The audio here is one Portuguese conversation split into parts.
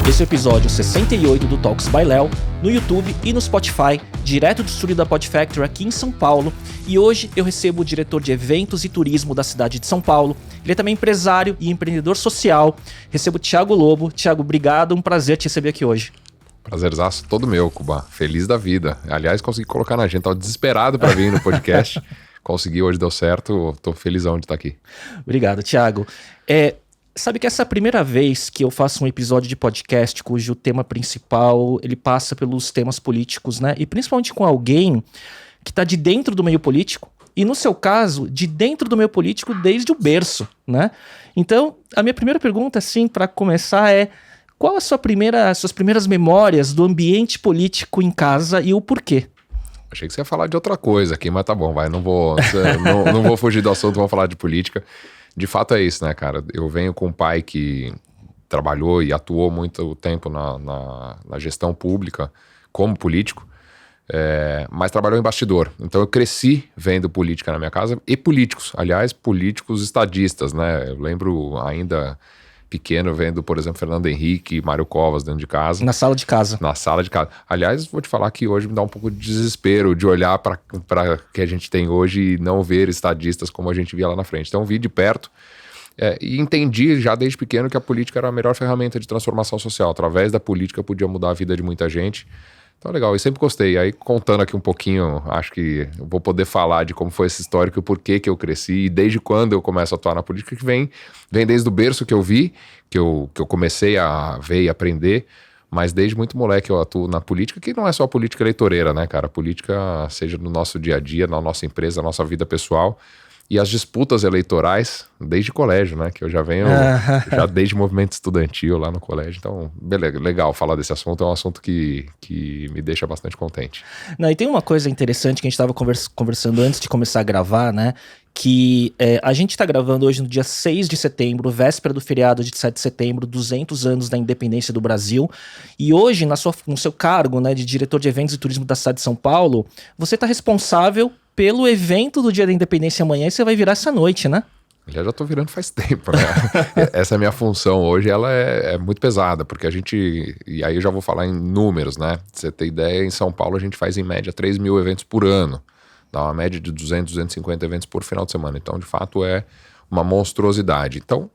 Esse é o episódio 68 do Talks by Léo, no YouTube e no Spotify, direto do estúdio da Pod Factory aqui em São Paulo. E hoje eu recebo o diretor de eventos e turismo da cidade de São Paulo. Ele é também empresário e empreendedor social. Recebo o Thiago Lobo. Thiago, obrigado, um prazer te receber aqui hoje. Prazerzaço todo meu, Cuba. Feliz da vida. Aliás, consegui colocar na agenda. Tava desesperado para vir no podcast. Consegui, hoje deu certo. Tô felizão de estar aqui. Obrigado, Thiago. Sabe que essa é a primeira vez que eu faço um episódio de podcast cujo tema principal ele passa pelos temas políticos, né? E principalmente com alguém que está de dentro do meio político. E no seu caso, de dentro do meio político desde o berço, né? Então, a minha primeira pergunta, assim, para começar é: qual a suas primeiras memórias do ambiente político em casa e o porquê? Achei que você ia falar de outra coisa aqui, mas tá bom, vai. Não vou fugir do assunto, vamos falar de política. De fato é isso, né, cara? Eu venho com um pai que trabalhou e atuou muito tempo na gestão pública como político, mas trabalhou em bastidor. Então eu cresci vendo política na minha casa e políticos, aliás, políticos estadistas, né? Eu lembro ainda pequeno vendo, por exemplo, Fernando Henrique e Mário Covas dentro de casa. Na sala de casa. Na sala de casa. Aliás, vou te falar que hoje me dá um pouco de desespero de olhar para o que a gente tem hoje e não ver estadistas como a gente via lá na frente. Então, vi de perto e entendi já desde pequeno que a política era a melhor ferramenta de transformação social. Através da política podia mudar a vida de muita gente. Então, legal. Eu sempre gostei. Aí, contando aqui um pouquinho, acho que eu vou poder falar de como foi esse histórico e o porquê que eu cresci e desde quando eu começo a atuar na política, que vem desde o berço que eu vi, que eu comecei a ver e aprender, mas desde muito moleque eu atuo na política, que não é só a política eleitoreira, né, cara? A política, seja no nosso dia a dia, na nossa empresa, na nossa vida pessoal, e as disputas eleitorais desde colégio, né? Que eu já venho já desde movimento estudantil lá no colégio. Então, legal falar desse assunto. É um assunto que me deixa bastante contente. Não, e tem uma coisa interessante que a gente estava conversando antes de começar a gravar, né? Que a gente está gravando hoje no dia 6 de setembro, véspera do feriado de 7 de setembro, 200 anos da independência do Brasil. E hoje, no seu cargo, né, de diretor de eventos e turismo da cidade de São Paulo, você está responsável pelo evento do Dia da Independência amanhã e você vai virar essa noite, né? Já tô virando faz tempo, né? Essa é a minha função hoje, ela é muito pesada, porque a gente, e aí eu já vou falar em números, né? Pra você ter ideia, em São Paulo a gente faz em média 3 mil eventos por ano. Dá uma média de 200, 250 eventos por final de semana. Então, de fato, é uma monstruosidade. Então,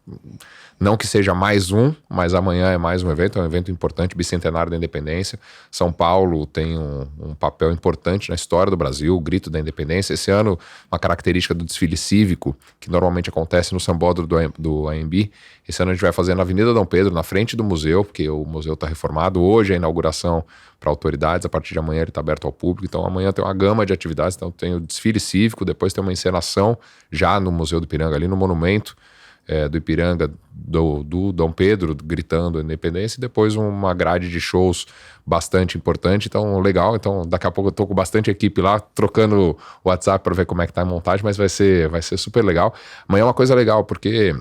não que seja mais um, mas amanhã é mais um evento, é um evento importante, bicentenário da independência. São Paulo tem um papel importante na história do Brasil, o grito da independência. Esse ano, uma característica do desfile cívico, que normalmente acontece no sambódromo do AMB, esse ano a gente vai fazer na Avenida Dom Pedro, na frente do museu, porque o museu está reformado. Hoje é a inauguração para autoridades, a partir de amanhã ele está aberto ao público. Então amanhã tem uma gama de atividades, então tem o desfile cívico, depois tem uma encenação já no Museu do Ipiranga, ali no monumento do Ipiranga, do Dom Pedro, gritando a independência, e depois uma grade de shows bastante importante, então legal. Então daqui a pouco eu tô com bastante equipe lá, trocando o WhatsApp para ver como é que tá a montagem, mas vai ser super legal. Amanhã é uma coisa legal, porque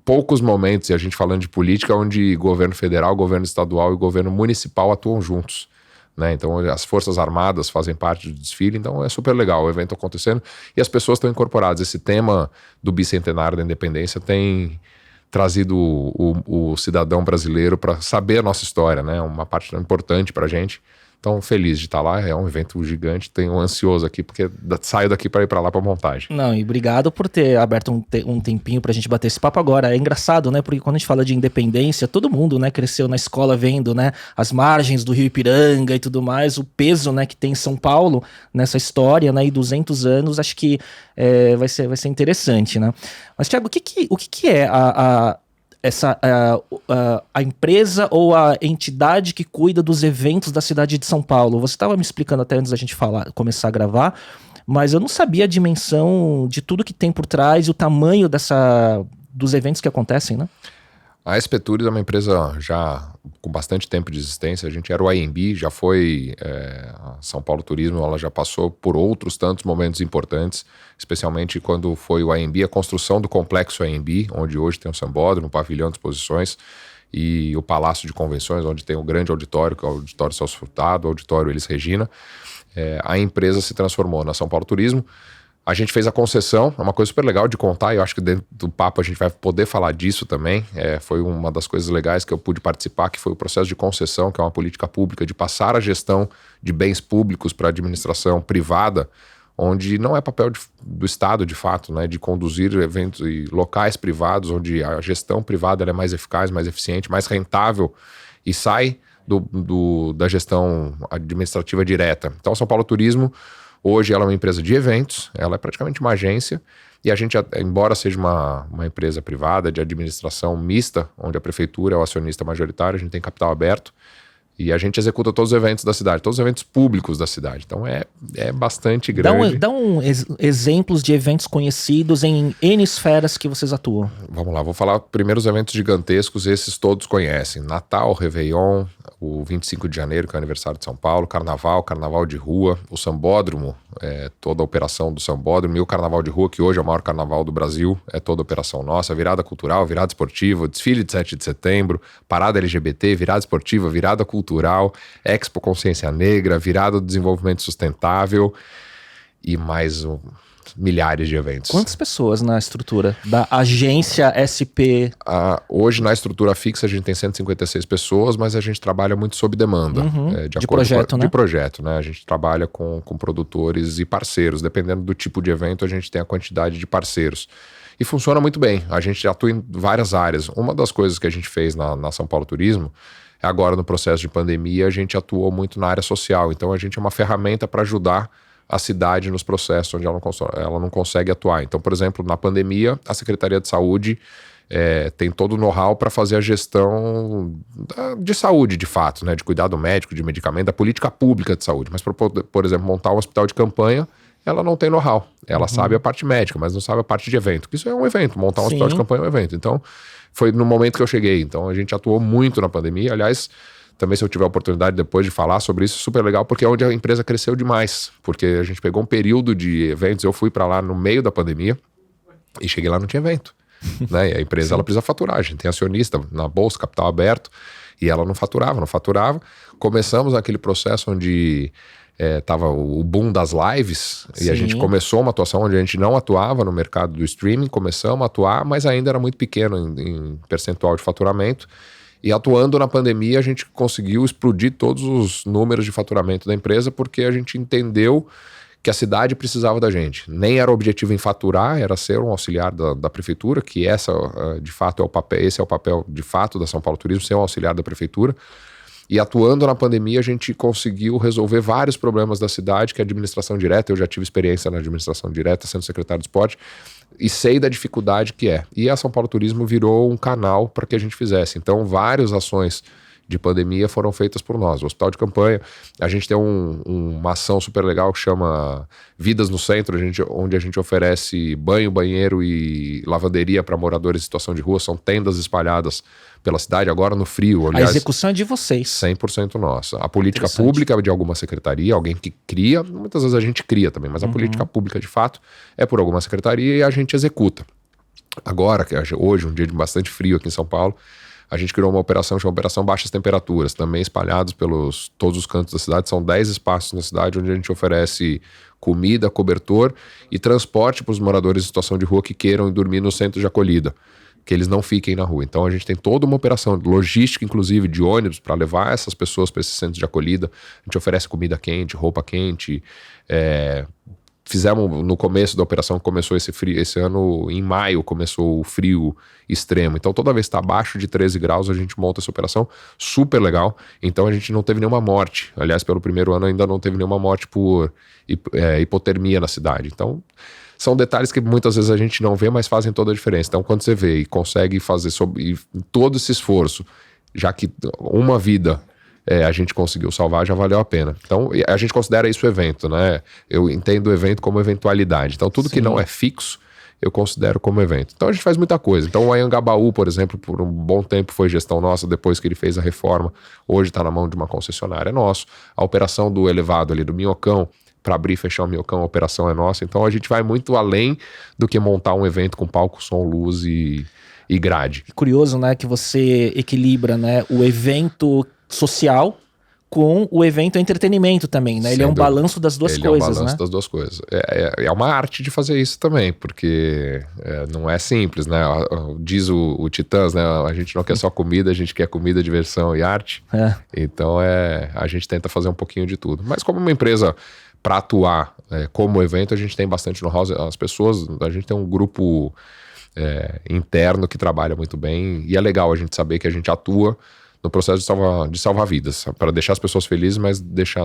poucos momentos, e a gente falando de política, onde governo federal, governo estadual e governo municipal atuam juntos, né? Então as Forças Armadas fazem parte do desfile, então é super legal o evento acontecendo e as pessoas estão incorporadas. Esse tema do bicentenário da independência tem trazido o cidadão brasileiro para saber a nossa história, né? Uma parte importante para a gente. Então, feliz de estar lá, é um evento gigante, tenho ansioso aqui, porque saio daqui para ir para lá para montagem. Não, e obrigado por ter aberto um tempinho pra gente bater esse papo agora. É engraçado, né, porque quando a gente fala de independência, todo mundo, né, cresceu na escola vendo, né, as margens do Rio Ipiranga e tudo mais, o peso, né, que tem São Paulo nessa história, né, e 200 anos, acho que vai ser interessante, né. Mas, Thiago, o que é a empresa ou a entidade que cuida dos eventos da cidade de São Paulo? Você estava me explicando até antes da gente começar a gravar, mas eu não sabia a dimensão de tudo que tem por trás e o tamanho dos eventos que acontecem, né? A SP Tours é uma empresa já com bastante tempo de existência. A gente era o AMB, já foi a São Paulo Turismo, ela já passou por outros tantos momentos importantes, especialmente quando foi o AMB, a construção do complexo AMB, onde hoje tem o sambódromo, o pavilhão de exposições e o Palácio de Convenções, onde tem o grande auditório, que é o Auditório Celso Furtado, o Auditório Elis Regina. A empresa se transformou na São Paulo Turismo. A gente fez a concessão, é uma coisa super legal de contar, e eu acho que dentro do papo a gente vai poder falar disso também. Foi uma das coisas legais que eu pude participar, que foi o processo de concessão, que é uma política pública de passar a gestão de bens públicos para a administração privada, onde não é papel do Estado, de fato, né, de conduzir eventos e locais privados, onde a gestão privada ela é mais eficaz, mais eficiente, mais rentável e sai da gestão administrativa direta. Então, a São Paulo Turismo, hoje ela é uma empresa de eventos, ela é praticamente uma agência, e a gente, embora seja uma empresa privada de administração mista, onde a prefeitura é o acionista majoritário, a gente tem capital aberto, e a gente executa todos os eventos da cidade, todos os eventos públicos da cidade. Então é bastante grande. Dá exemplos de eventos conhecidos em N esferas que vocês atuam. Vamos lá, vou falar primeiro os eventos gigantescos, esses todos conhecem. Natal, Réveillon, o 25 de janeiro, que é o aniversário de São Paulo, Carnaval de rua, o Sambódromo, toda a operação do Sambódromo, e o Carnaval de rua, que hoje é o maior carnaval do Brasil, é toda a operação nossa, virada cultural, virada esportiva, desfile de 7 de setembro, parada LGBT, virada esportiva, virada cultural, Expo Consciência Negra, virada do desenvolvimento sustentável e mais milhares de eventos. Quantas pessoas na estrutura da agência SP? Hoje na estrutura fixa a gente tem 156 pessoas, mas a gente trabalha muito sob demanda. De projeto, né? De projeto, né? A gente trabalha com produtores e parceiros. Dependendo do tipo de evento, a gente tem a quantidade de parceiros. E funciona muito bem. A gente atua em várias áreas. Uma das coisas que a gente fez na São Paulo Turismo, agora no processo de pandemia, a gente atuou muito na área social. Então a gente é uma ferramenta para ajudar a cidade nos processos onde ela não consegue atuar. Então, por exemplo, na pandemia, a Secretaria de Saúde tem todo o know-how para fazer a gestão de saúde, de fato, né? De cuidado médico, de medicamento, da política pública de saúde. Mas, por exemplo, montar um hospital de campanha, ela não tem know-how. Ela sabe a parte médica, mas não sabe a parte de evento. Isso é um evento, montar um hospital de campanha é um evento. Então, foi no momento que eu cheguei. Então, a gente atuou muito na pandemia. Aliás, também se eu tiver a oportunidade depois de falar sobre isso, super legal, porque é onde a empresa cresceu demais. Porque a gente pegou um período de eventos, eu fui para lá no meio da pandemia e cheguei lá, não tinha evento. Né? E a empresa ela precisa faturar, a gente tem acionista na bolsa, capital aberto, e ela não faturava. Começamos aquele processo onde tava o boom das lives. Sim. E a gente começou uma atuação onde a gente não atuava no mercado do streaming, começamos a atuar, mas ainda era muito pequeno em percentual de faturamento. E atuando na pandemia, a gente conseguiu explodir todos os números de faturamento da empresa, porque a gente entendeu que a cidade precisava da gente. Nem era o objetivo em faturar, era ser um auxiliar da prefeitura, que de fato esse é o papel de fato da São Paulo Turismo, ser um auxiliar da prefeitura. E atuando na pandemia, a gente conseguiu resolver vários problemas da cidade, que é a administração direta. Eu já tive experiência na administração direta, sendo secretário de esporte, e sei da dificuldade que é. E a São Paulo Turismo virou um canal para que a gente fizesse. Então, várias ações de pandemia foram feitas por nós. O hospital de campanha, a gente tem uma ação super legal que chama Vidas no Centro, onde a gente oferece banho, banheiro e lavanderia para moradores em situação de rua. São tendas espalhadas pela cidade, agora no frio. Aliás, a execução é de vocês. 100% nossa. A política pública é de alguma secretaria, alguém que cria, muitas vezes a gente cria também, mas a política pública de fato é por alguma secretaria e a gente executa. Agora, hoje, um dia de bastante frio aqui em São Paulo, a gente criou uma operação chamada Operação Baixas Temperaturas, também espalhados pelos todos os cantos da cidade. São 10 espaços na cidade onde a gente oferece comida, cobertor e transporte para os moradores em situação de rua que queiram dormir no centro de acolhida, que eles não fiquem na rua. Então a gente tem toda uma operação logística, inclusive de ônibus, para levar essas pessoas para esses centros de acolhida. A gente oferece comida quente, roupa quente. Fizemos no começo da operação, que começou esse ano, em maio, começou o frio extremo. Então, toda vez que está abaixo de 13 graus, a gente monta essa operação super legal. Então, a gente não teve nenhuma morte. Aliás, pelo primeiro ano, ainda não teve nenhuma morte por hipotermia na cidade. Então, são detalhes que muitas vezes a gente não vê, mas fazem toda a diferença. Então, quando você vê e consegue fazer todo esse esforço, já que uma vida a gente conseguiu salvar, já valeu a pena. Então, a gente considera isso evento, né? Eu entendo o evento como eventualidade. Então, tudo que não é fixo, eu considero como evento. Então, a gente faz muita coisa. Então, o Anhangabaú, por exemplo, por um bom tempo foi gestão nossa, depois que ele fez a reforma, hoje está na mão de uma concessionária nossa. A operação do elevado ali, do Minhocão, para abrir e fechar o Minhocão, a operação é nossa. Então, a gente vai muito além do que montar um evento com palco, som, luz e grade. Curioso, né, que você equilibra, né, o evento social com o evento entretenimento também, né? Ele é um balanço das duas coisas, né? É um balanço das duas coisas. É uma arte de fazer isso também, porque não é simples, né? Diz o Titãs, né? A gente não quer só comida, a gente quer comida, diversão e arte. Então a gente tenta fazer um pouquinho de tudo. Mas como uma empresa, para atuar como evento, a gente tem bastante know-how. As pessoas, a gente tem um grupo interno que trabalha muito bem, e é legal a gente saber que a gente atua no processo de salvar vidas, para deixar as pessoas felizes, mas deixar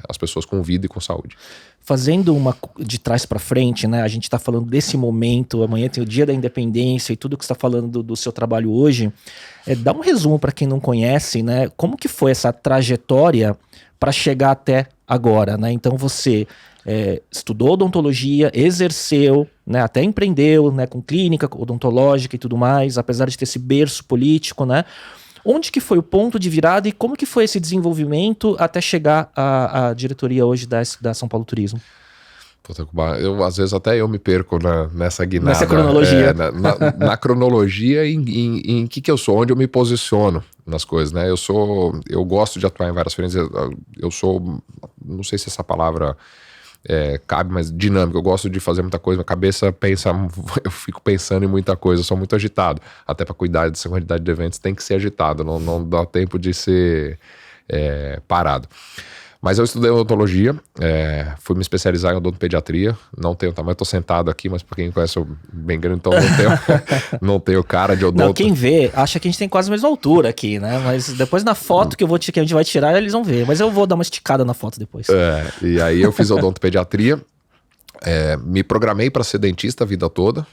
as pessoas com vida e com saúde. Fazendo uma de trás para frente, né? A gente está falando desse momento, amanhã tem o Dia da Independência e tudo que você está falando do seu trabalho hoje. Dá um resumo para quem não conhece, né? Como que foi essa trajetória para chegar até agora, né? Então você estudou odontologia, exerceu, né, até empreendeu, né, com clínica odontológica e tudo mais, apesar de ter esse berço político, né? Onde que foi o ponto de virada e como que foi esse desenvolvimento até chegar à diretoria hoje da São Paulo Turismo? Às vezes até eu me perco nessa guinada. Nessa cronologia. Na cronologia e em que eu sou, onde eu me posiciono nas coisas, né? Eu gosto de atuar em várias frentes. Eu sou, não sei se essa palavra cabe, mas dinâmico. Eu gosto de fazer muita coisa, minha cabeça pensa, eu fico pensando em muita coisa, eu sou muito agitado. Até para cuidar dessa quantidade de eventos tem que ser agitado, não dá tempo de ser parado. Mas eu estudei odontologia, fui me especializar em odontopediatria, não tenho tamanho, estou sentado aqui, mas para quem conhece eu bem grande, então não tenho cara de odonto. Não, quem vê acha que a gente tem quase a mesma altura aqui, né? Mas depois na foto que a gente vai tirar, eles vão ver. Mas eu vou dar uma esticada na foto depois. E aí eu fiz odontopediatria, me programei para ser dentista a vida toda,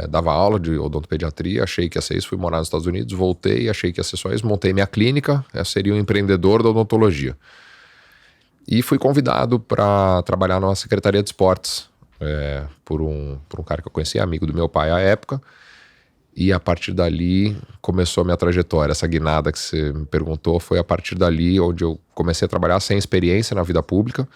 dava aula de odontopediatria, achei que ia ser isso, fui morar nos Estados Unidos, voltei, achei que ia ser só isso, montei minha clínica, seria um empreendedor da odontologia. E fui convidado para trabalhar numa secretaria de esportes por um cara que eu conhecia, amigo do meu pai à época. E a partir dali começou a minha trajetória. Essa guinada que você me perguntou foi a partir dali onde eu comecei a trabalhar sem experiência na vida pública.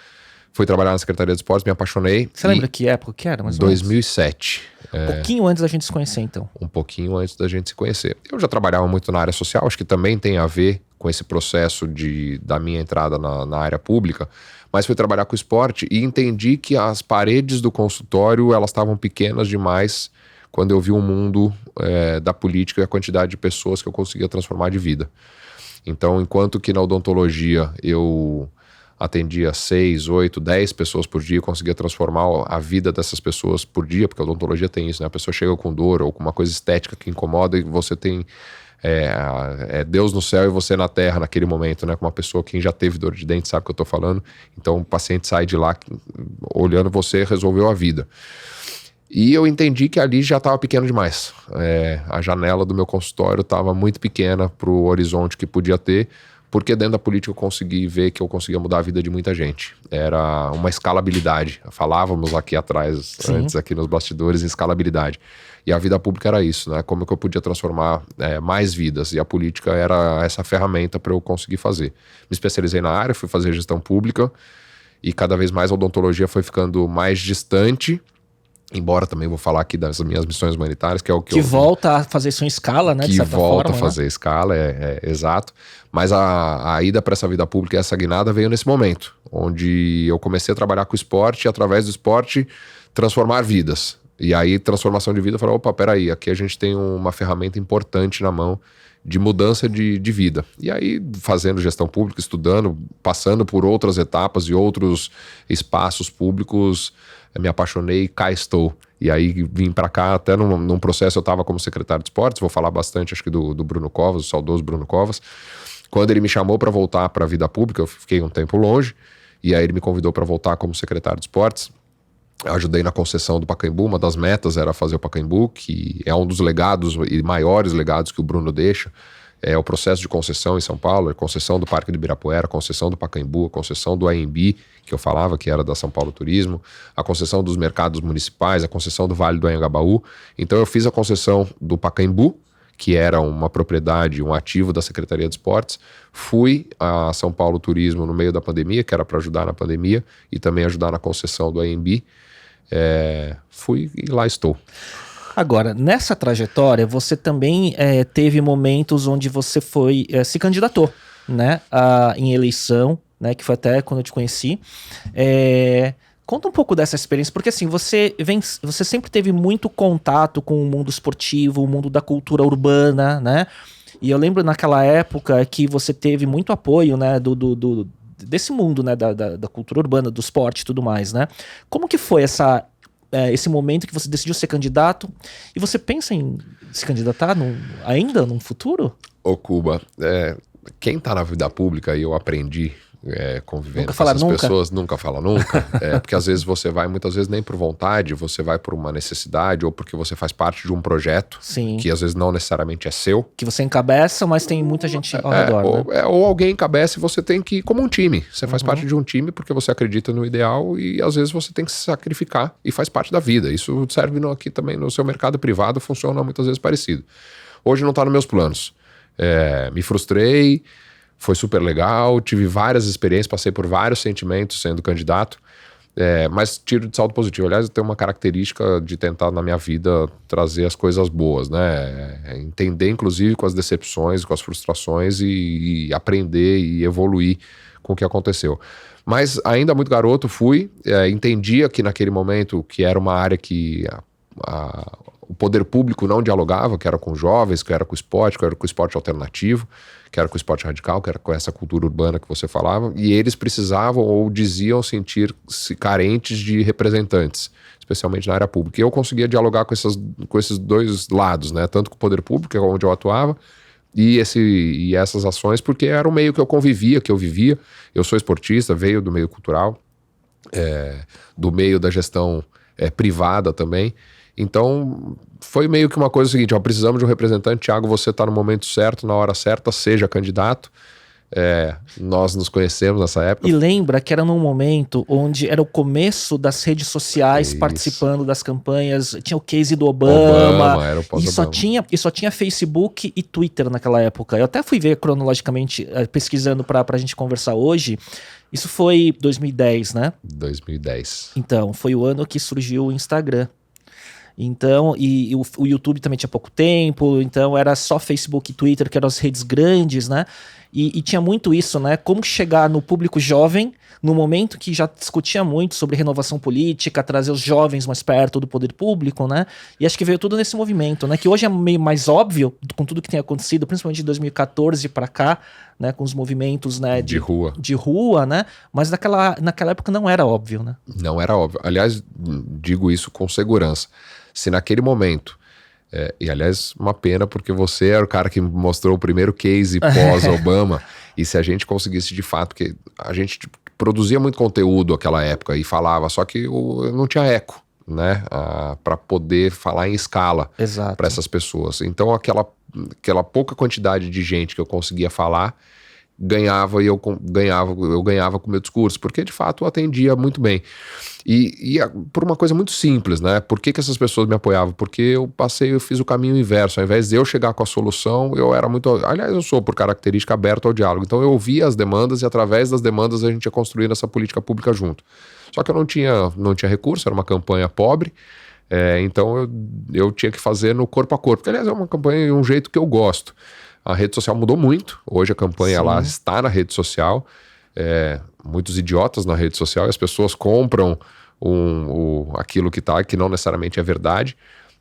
Fui trabalhar na secretaria de esportes, me apaixonei. Você lembra que época que era? Mais 2007. Um pouquinho antes da gente se conhecer, então. Um pouquinho antes da gente se conhecer. Eu já trabalhava muito na área social, acho que também tem a ver com esse processo da minha entrada na área pública, mas fui trabalhar com esporte e entendi que as paredes do consultório elas estavam pequenas demais quando eu vi o mundo da política e a quantidade de pessoas que eu conseguia transformar de vida. Então, enquanto que na odontologia eu atendia 6, 8, 10 pessoas por dia, conseguia transformar a vida dessas pessoas por dia, porque a odontologia tem isso, né? A pessoa chega com dor ou com uma coisa estética que incomoda e você tem Deus no céu e você na terra naquele momento, né? Com uma pessoa que já teve dor de dente sabe o que eu tô falando. Então o paciente sai de lá olhando você, resolveu a vida. E eu entendi que ali já estava pequeno demais. A janela do meu consultório estava muito pequena para o horizonte que podia ter, porque dentro da política eu consegui ver que eu conseguia mudar a vida de muita gente. Era uma escalabilidade. Falávamos aqui atrás, antes aqui nos bastidores, em escalabilidade. E a vida pública era isso, né? Como que eu podia transformar mais vidas. E a política era essa ferramenta para eu conseguir fazer. Me especializei na área, fui fazer gestão pública e cada vez mais a odontologia foi ficando mais distante. Embora também vou falar aqui das minhas missões humanitárias, que é o que volta a fazer isso em escala, né? Que volta a fazer escala, exato. Mas a ida para essa vida pública e essa guinada veio nesse momento, onde eu comecei a trabalhar com o esporte e através do esporte transformar vidas. E aí, transformação de vida, eu falei, opa, peraí, aqui a gente tem uma ferramenta importante na mão de mudança de vida. E aí, fazendo gestão pública, estudando, passando por outras etapas e outros espaços públicos, me apaixonei e cá estou. E aí vim para cá, até num processo eu estava como secretário de esportes, vou falar bastante acho que do Bruno Covas, o saudoso Bruno Covas. Quando ele me chamou para voltar para a vida pública, eu fiquei um tempo longe, e aí ele me convidou para voltar como secretário de esportes. Eu ajudei na concessão do Pacaembu, uma das metas era fazer o Pacaembu, que é um dos legados e maiores legados que o Bruno deixa. É o processo de concessão em São Paulo, a concessão do Parque do Ibirapuera, a concessão do Pacaembu, a concessão do AMB, que eu falava que era da São Paulo Turismo, a concessão dos mercados municipais, a concessão do Vale do Anhangabaú. Então eu fiz a concessão do Pacaembu, que era uma propriedade, um ativo da Secretaria de Esportes. Fui a São Paulo Turismo no meio da pandemia, que era para ajudar na pandemia, e também ajudar na concessão do AMB. Fui e lá estou. Agora, nessa trajetória, você também teve momentos onde você se candidatou. né, em eleição, né, que foi até quando eu te conheci. Conta um pouco dessa experiência, porque assim, você sempre teve muito contato com o mundo esportivo, o mundo da cultura urbana, né? E eu lembro naquela época que você teve muito apoio, né, desse mundo, né, da cultura urbana, do esporte e tudo mais, né? Como que foi esse momento que você decidiu ser candidato? E você pensa em se candidatar ainda num futuro? Ô, Cuba, quem tá na vida pública, e eu aprendi convivendo com essas pessoas, nunca fala nunca, porque às vezes você vai, muitas vezes nem por vontade, você vai por uma necessidade ou porque você faz parte de um projeto, sim, que às vezes não necessariamente é seu. Que você encabeça, mas tem muita gente ao redor, né? Ou alguém encabeça e você tem que ir como um time. Você faz parte de um time porque você acredita no ideal e às vezes você tem que se sacrificar e faz parte da vida. Isso serve aqui também no seu mercado privado, funciona muitas vezes parecido. Hoje não tá nos meus planos. Me frustrei, foi super legal, tive várias experiências, passei por vários sentimentos sendo candidato, mas tiro de saldo positivo. Aliás, eu tenho uma característica de tentar na minha vida trazer as coisas boas, né? Entender inclusive com as decepções, com as frustrações e aprender e evoluir com o que aconteceu. Mas ainda muito garoto entendia que naquele momento que era uma área que o poder público não dialogava, que era com jovens, que era com o esporte, que era com o esporte alternativo, que era com o esporte radical, que era com essa cultura urbana que você falava, e eles precisavam ou diziam sentir-se carentes de representantes, especialmente na área pública. E eu conseguia dialogar com esses dois lados, né? Tanto com o poder público, que é onde eu atuava, e essas ações, porque era o meio que eu convivia, que eu vivia. Eu sou esportista, veio do meio cultural, do meio da gestão privada também. Então, foi meio que uma coisa seguinte, precisamos de um representante, Thiago, você está no momento certo, na hora certa, seja candidato. Nós nos conhecemos nessa época. E lembra que era num momento onde era o começo das redes sociais participando das campanhas, tinha o case do Obama era o pós-Obama. e só tinha Facebook e Twitter naquela época. Eu até fui ver cronologicamente, pesquisando pra gente conversar hoje. Isso foi 2010, né? 2010. Então, foi o ano que surgiu o Instagram. Então, e o YouTube também tinha pouco tempo, então era só Facebook e Twitter, que eram as redes grandes, né? E tinha muito isso, né? Como chegar no público jovem, no momento que já discutia muito sobre renovação política, trazer os jovens mais perto do poder público, né? E acho que veio tudo nesse movimento, né? Que hoje é meio mais óbvio, com tudo que tem acontecido, principalmente de 2014 para cá, né? Com os movimentos, né? De rua, né? Mas naquela época não era óbvio, né? Não era óbvio. Aliás, digo isso com segurança. Se naquele momento, e aliás, uma pena porque você era o cara que mostrou o primeiro case pós-Obama, e se a gente conseguisse de fato, que a gente produzia muito conteúdo naquela época e falava, só que não tinha eco, né, para poder falar em escala para essas pessoas. Então aquela pouca quantidade de gente que eu conseguia falar, eu ganhava com o meu discurso, porque de fato eu atendia muito bem. E por uma coisa muito simples, né? Por que essas pessoas me apoiavam? Porque eu fiz o caminho inverso. Ao invés de eu chegar com a solução, eu era muito... Aliás, eu sou, por característica, aberto ao diálogo. Então eu ouvia as demandas e através das demandas a gente ia construindo essa política pública junto. Só que eu não tinha recurso, era uma campanha pobre, então eu tinha que fazer no corpo a corpo. Que, aliás, é uma campanha de um jeito que eu gosto. A rede social mudou muito. Hoje a campanha lá está na rede social. Muitos idiotas na rede social. E as pessoas compram aquilo que não necessariamente é verdade.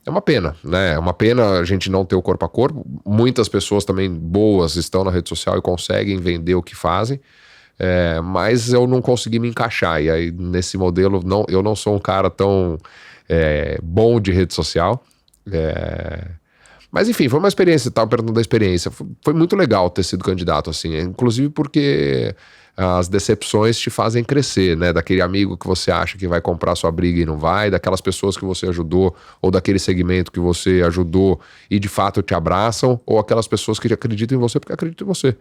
É uma pena, né? É uma pena a gente não ter o corpo a corpo. Muitas pessoas também boas estão na rede social e conseguem vender o que fazem. Mas eu não consegui me encaixar. E aí, nesse modelo, eu não sou um cara tão bom de rede social. Mas enfim, foi uma experiência, estava perguntando da experiência. Foi muito legal ter sido candidato, assim, inclusive porque as decepções te fazem crescer, né? Daquele amigo que você acha que vai comprar sua briga e não vai, daquelas pessoas que você ajudou, ou daquele segmento que você ajudou e de fato te abraçam, ou aquelas pessoas que acreditam em você porque acreditam em você.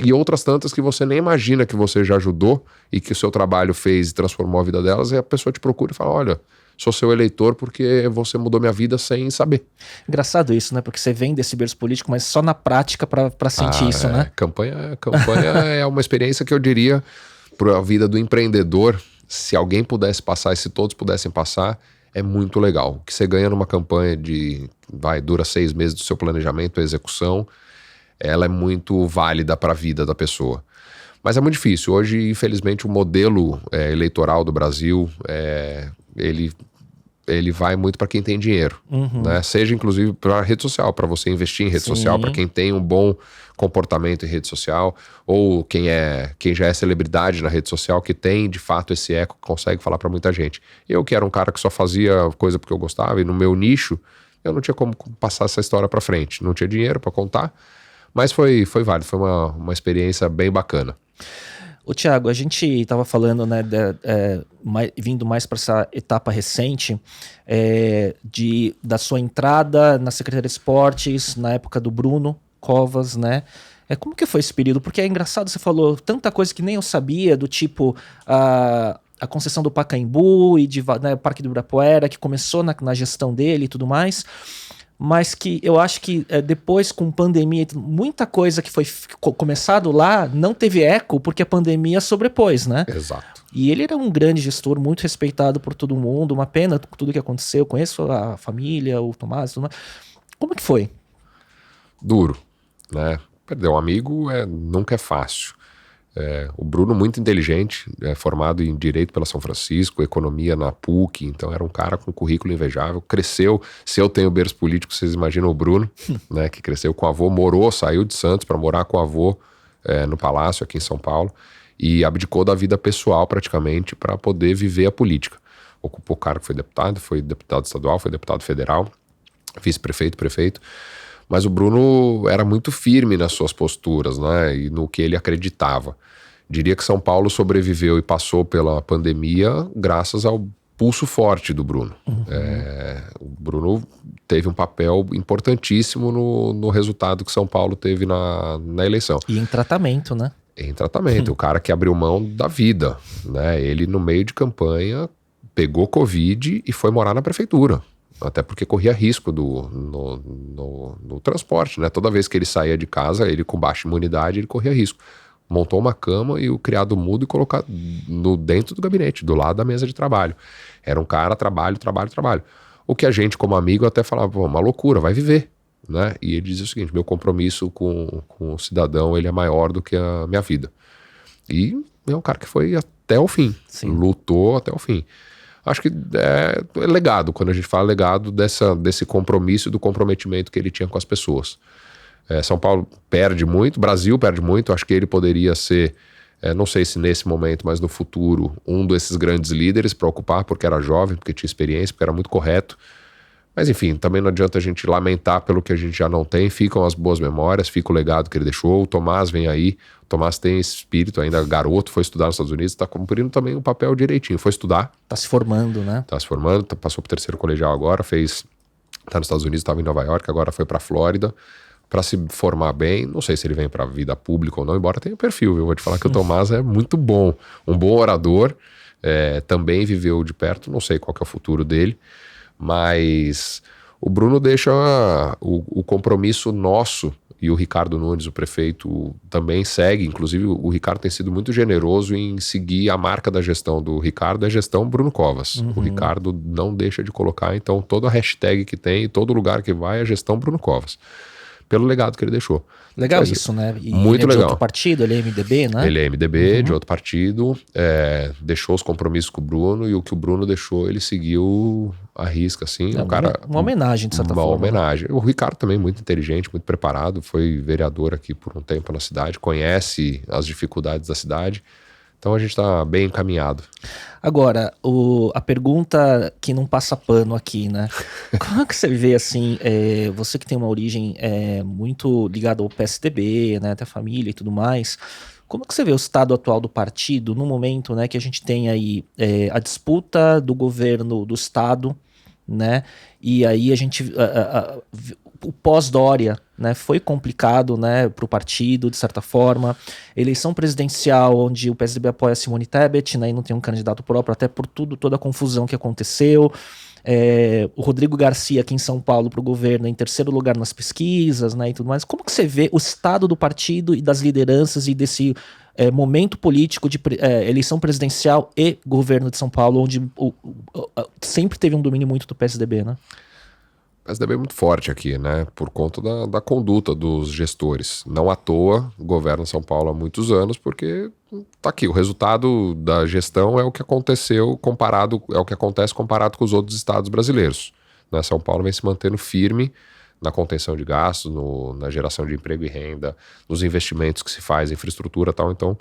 E outras tantas que você nem imagina que você já ajudou e que o seu trabalho fez e transformou a vida delas, e a pessoa te procura e fala, olha... Sou seu eleitor porque você mudou minha vida sem saber. Engraçado isso, né? Porque você vem desse berço político, mas só na prática pra sentir isso, né? Campanha é uma experiência que eu diria para a vida do empreendedor, se alguém pudesse passar e se todos pudessem passar, é muito legal. O que você ganha numa campanha dura 6 meses do seu planejamento e execução, ela é muito válida para a vida da pessoa. Mas é muito difícil. Hoje, infelizmente, o modelo eleitoral do Brasil, ele vai muito para quem tem dinheiro, né? Seja inclusive para rede social, para você investir em rede social, para quem tem um bom comportamento em rede social, ou quem já é celebridade na rede social, que tem de fato esse eco, que consegue falar para muita gente. Eu, que era um cara que só fazia coisa porque eu gostava, e no meu nicho, eu não tinha como passar essa história para frente, não tinha dinheiro para contar, mas foi válido, foi uma experiência bem bacana. Ô, Thiago, a gente estava falando, né, vindo mais para essa etapa recente, da sua entrada na Secretaria de Esportes, na época do Bruno Covas, né? Como que foi esse período? Porque é engraçado, você falou tanta coisa que nem eu sabia, do tipo a concessão do Pacaembu e né, Parque do Ibirapuera, que começou na gestão dele e tudo mais, mas que eu acho que depois, com pandemia, muita coisa que foi começado lá não teve eco porque a pandemia sobrepôs, né? Exato. E ele era um grande gestor, muito respeitado por todo mundo, uma pena tudo que aconteceu, eu conheço a família, o Tomás, tudo mais. Como que foi? Duro, né? Perder um amigo nunca é fácil. O Bruno, muito inteligente, formado em Direito pela São Francisco, Economia na PUC, então era um cara com currículo invejável, cresceu, se eu tenho berço político, vocês imaginam o Bruno, né, que cresceu com o avô, saiu de Santos para morar com o avô no Palácio, aqui em São Paulo, e abdicou da vida pessoal praticamente para poder viver a política. Ocupou cargo, foi deputado estadual, foi deputado federal, vice-prefeito, prefeito. Mas o Bruno era muito firme nas suas posturas, né, e no que ele acreditava. Diria que São Paulo sobreviveu e passou pela pandemia graças ao pulso forte do Bruno. O Bruno teve um papel importantíssimo no resultado que São Paulo teve na eleição. E em tratamento, né? Em tratamento, o cara que abriu mão da vida, né? Ele, no meio de campanha, pegou Covid e foi morar na prefeitura. Até porque corria risco no transporte, né? Toda vez que ele saía de casa, ele com baixa imunidade, ele corria risco. Montou uma cama e o criado mudo e colocou dentro do gabinete, do lado da mesa de trabalho. Era um cara, trabalho. O que a gente, como amigo, até falava, pô, uma loucura, vai viver, né? E ele dizia o seguinte, meu compromisso com o cidadão, ele é maior do que a minha vida. E é um cara que foi até o fim, lutou até o fim. Acho que é legado, quando a gente fala legado desse compromisso, do comprometimento que ele tinha com as pessoas. São Paulo perde muito, Brasil perde muito, acho que ele poderia ser, não sei se nesse momento, mas no futuro, um desses grandes líderes para ocupar, porque era jovem, porque tinha experiência, porque era muito correto. Mas enfim, também não adianta a gente lamentar pelo que a gente já não tem, ficam as boas memórias, fica o legado que ele deixou. O Tomás vem aí, o Tomás tem esse espírito, ainda garoto, foi estudar nos Estados Unidos, está cumprindo também um papel direitinho, foi estudar. Está se formando, né? Está se formando, passou pro 3º colegial agora, está nos Estados Unidos, estava em Nova York, agora foi para Flórida, para se formar bem. Não sei se ele vem para a vida pública ou não, embora tenha perfil, viu? Vou te falar que o Tomás é muito bom, um bom orador, também viveu de perto, não sei qual que é o futuro dele, mas o Bruno deixa o compromisso nosso, e o Ricardo Nunes, o prefeito, também segue. Inclusive o Ricardo tem sido muito generoso em seguir a marca da gestão do Ricardo, é a gestão Bruno Covas. O Ricardo não deixa de colocar, então, toda a hashtag que tem, todo lugar que vai, é a gestão Bruno Covas, pelo legado que ele deixou. Legal Mas, isso, né? E muito ele é de legal. outro partido, ele é MDB, né? Ele é MDB, de outro partido, deixou os compromissos com o Bruno, e o que o Bruno deixou, ele seguiu à risca, assim. Uma homenagem, de certa forma. Uma homenagem. O Ricardo também muito inteligente, muito preparado, foi vereador aqui por um tempo na cidade, conhece as dificuldades da cidade, então a gente está bem encaminhado. Agora, a pergunta que não passa pano aqui, né? Como é que você vê, assim, você que tem uma origem muito ligada ao PSDB, né, até a família e tudo mais, como é que você vê o estado atual do partido no momento, né, que a gente tem aí a disputa do governo do estado, né, e aí a gente... o pós-Dória, né, foi complicado, né, para o partido, de certa forma. Eleição presidencial, onde o PSDB apoia Simone Tebet, né, e não tem um candidato próprio, até por toda a confusão que aconteceu. O Rodrigo Garcia aqui em São Paulo para o governo em 3º lugar nas pesquisas, né, e tudo mais. Como que você vê o estado do partido e das lideranças e desse momento político de eleição presidencial e governo de São Paulo, onde sempre teve um domínio muito do PSDB, né? O PSDB é muito forte aqui, né? Por conta da conduta dos gestores. Não à toa governa São Paulo há muitos anos, porque tá aqui. O resultado da gestão é o que aconteceu é o que acontece comparado com os outros estados brasileiros. Né? São Paulo vem se mantendo firme na contenção de gastos, na geração de emprego e renda, nos investimentos que se faz em infraestrutura e tal. Então,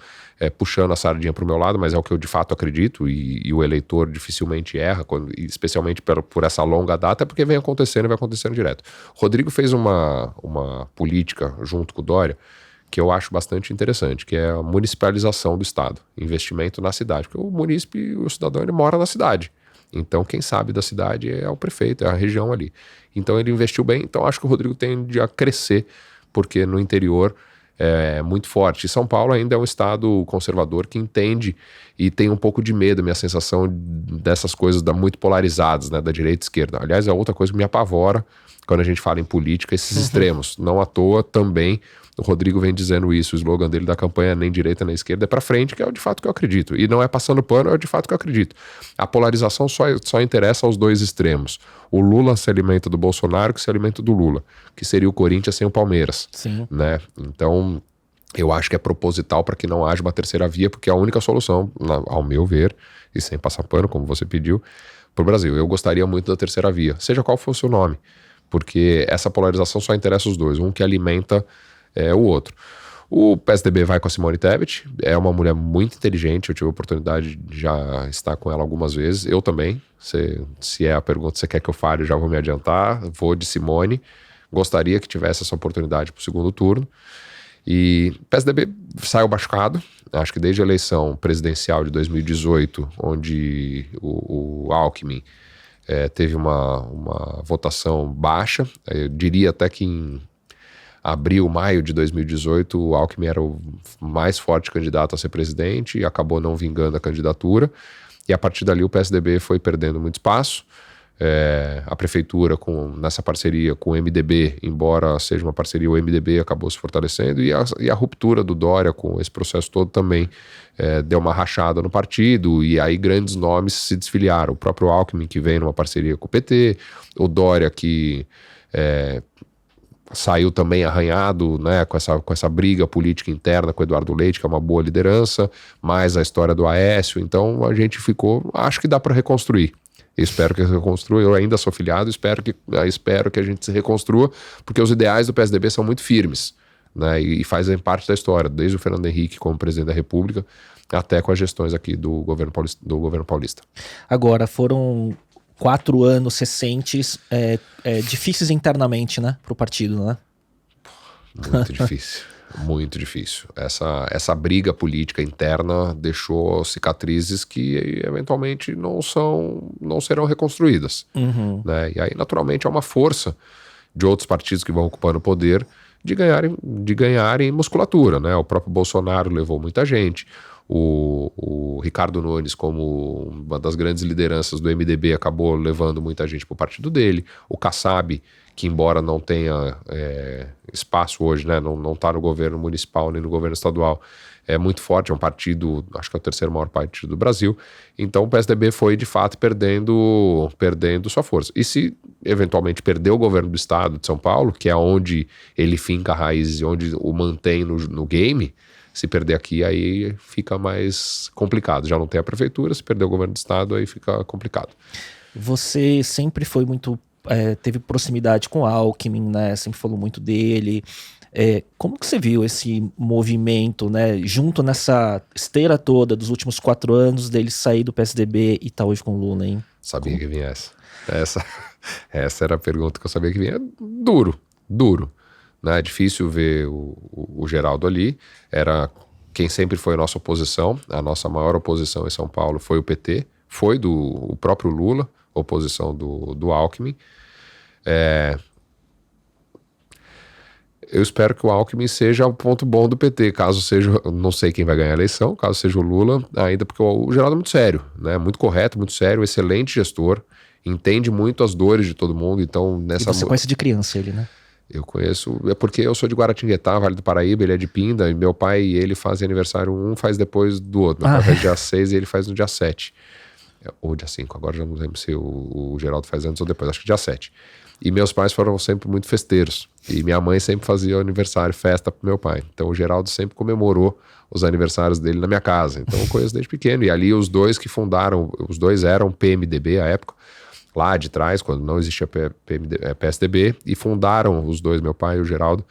puxando a sardinha para o meu lado, mas é o que eu de fato acredito, e o eleitor dificilmente erra, especialmente por essa longa data, é porque vem acontecendo e vai acontecendo direto. Rodrigo fez uma política junto com o Dória que eu acho bastante interessante, que é a municipalização do Estado, investimento na cidade, porque o munícipe, o cidadão, ele mora na cidade. Então, quem sabe da cidade é o prefeito, é a região ali. Então, ele investiu bem. Então, acho que o Rodrigo tende a crescer, porque no interior é muito forte. E São Paulo ainda é um estado conservador que entende e tem um pouco de medo, minha sensação dessas coisas muito polarizadas, né, da direita e esquerda. Aliás, é outra coisa que me apavora quando a gente fala em política, esses extremos. Não à toa também o Rodrigo vem dizendo isso, o slogan dele da campanha nem direita nem esquerda é pra frente, que é o de fato que eu acredito. E não é passando pano, é o de fato que eu acredito. A polarização só interessa aos dois extremos. O Lula se alimenta do Bolsonaro, que se alimenta do Lula, que seria o Corinthians sem o Palmeiras. Sim. Né? Então, eu acho que é proposital para que não haja uma terceira via, porque é a única solução, ao meu ver, e sem passar pano, como você pediu, pro Brasil. Eu gostaria muito da terceira via, seja qual fosse o nome, porque essa polarização só interessa os dois, um que alimenta o outro. O PSDB vai com a Simone Tebet, é uma mulher muito inteligente, eu tive a oportunidade de já estar com ela algumas vezes, eu também, se é a pergunta que você quer que eu fale, eu já vou me adiantar, vou de Simone, gostaria que tivesse essa oportunidade para o segundo turno, e o PSDB saiu machucado, acho que desde a eleição presidencial de 2018, onde o Alckmin teve uma votação baixa, eu diria até que em abril, maio de 2018, o Alckmin era o mais forte candidato a ser presidente e acabou não vingando a candidatura. E a partir dali o PSDB foi perdendo muito espaço. A prefeitura, nessa parceria com o MDB, embora seja uma parceria, o MDB acabou se fortalecendo. E a ruptura do Dória com esse processo todo também deu uma rachada no partido. E aí grandes nomes se desfiliaram. O próprio Alckmin, que vem numa parceria com o PT. O Dória, que saiu também arranhado, né, com essa briga política interna com o Eduardo Leite, que é uma boa liderança, mais a história do Aécio. Então a gente acho que dá para reconstruir. Espero que se reconstrua. Eu ainda sou filiado, espero que a gente se reconstrua, porque os ideais do PSDB são muito firmes, né, e fazem parte da história, desde o Fernando Henrique como presidente da República, até com as gestões aqui do governo paulista. Agora, foram 4 anos recentes difíceis internamente, né, pro partido, né? Muito difícil, muito difícil. Essa briga política interna deixou cicatrizes que eventualmente não serão reconstruídas. Uhum. Né? E aí, naturalmente, há uma força de outros partidos que vão ocupando o poder de ganharem musculatura. Né? O próprio Bolsonaro levou muita gente. O Ricardo Nunes, como uma das grandes lideranças do MDB, acabou levando muita gente para o partido dele. O Kassab, que embora não tenha espaço hoje, né, não está no governo municipal nem no governo estadual, é muito forte, é um partido, acho que é o terceiro maior partido do Brasil. Então o PSDB foi de fato perdendo sua força. E se eventualmente perder o governo do estado de São Paulo, que é onde ele finca raízes e onde o mantém no game, se perder aqui, aí fica mais complicado. Já não tem a prefeitura, se perder o governo do estado, aí fica complicado. Você sempre foi muito... teve proximidade com o Alckmin, né? Sempre falou muito dele. Como que você viu esse movimento, né? Junto nessa esteira toda dos últimos 4 anos, dele sair do PSDB e tá hoje com o Lula, hein? Sabia que vinha essa. Essa era a pergunta que eu sabia que vinha. Duro. Né? É difícil ver o Geraldo ali. Era quem sempre foi a nossa oposição. A nossa maior oposição em São Paulo foi o PT, foi o próprio Lula, oposição do Alckmin. Eu espero que o Alckmin seja o ponto bom do PT, caso seja, não sei quem vai ganhar a eleição, caso seja o Lula, ainda porque o Geraldo é muito sério, né? Muito correto, muito sério, excelente gestor, entende muito as dores de todo mundo, então nessa... E você conhece de criança ele, né? Eu conheço, é porque eu sou de Guaratinguetá, Vale do Paraíba, ele é de Pinda, e meu pai e ele fazem aniversário, um faz depois do outro. Meu pai faz dia 6 e ele faz no dia 7. Ou dia 5, agora já não lembro se o Geraldo faz antes ou depois, acho que dia 7. E meus pais foram sempre muito festeiros. E minha mãe sempre fazia aniversário, festa pro meu pai. Então o Geraldo sempre comemorou os aniversários dele na minha casa. Então eu conheço desde pequeno. E ali os dois que fundaram, os dois eram PMDB à época, lá de trás, quando não existia PSDB, e fundaram os dois, meu pai e o Geraldo,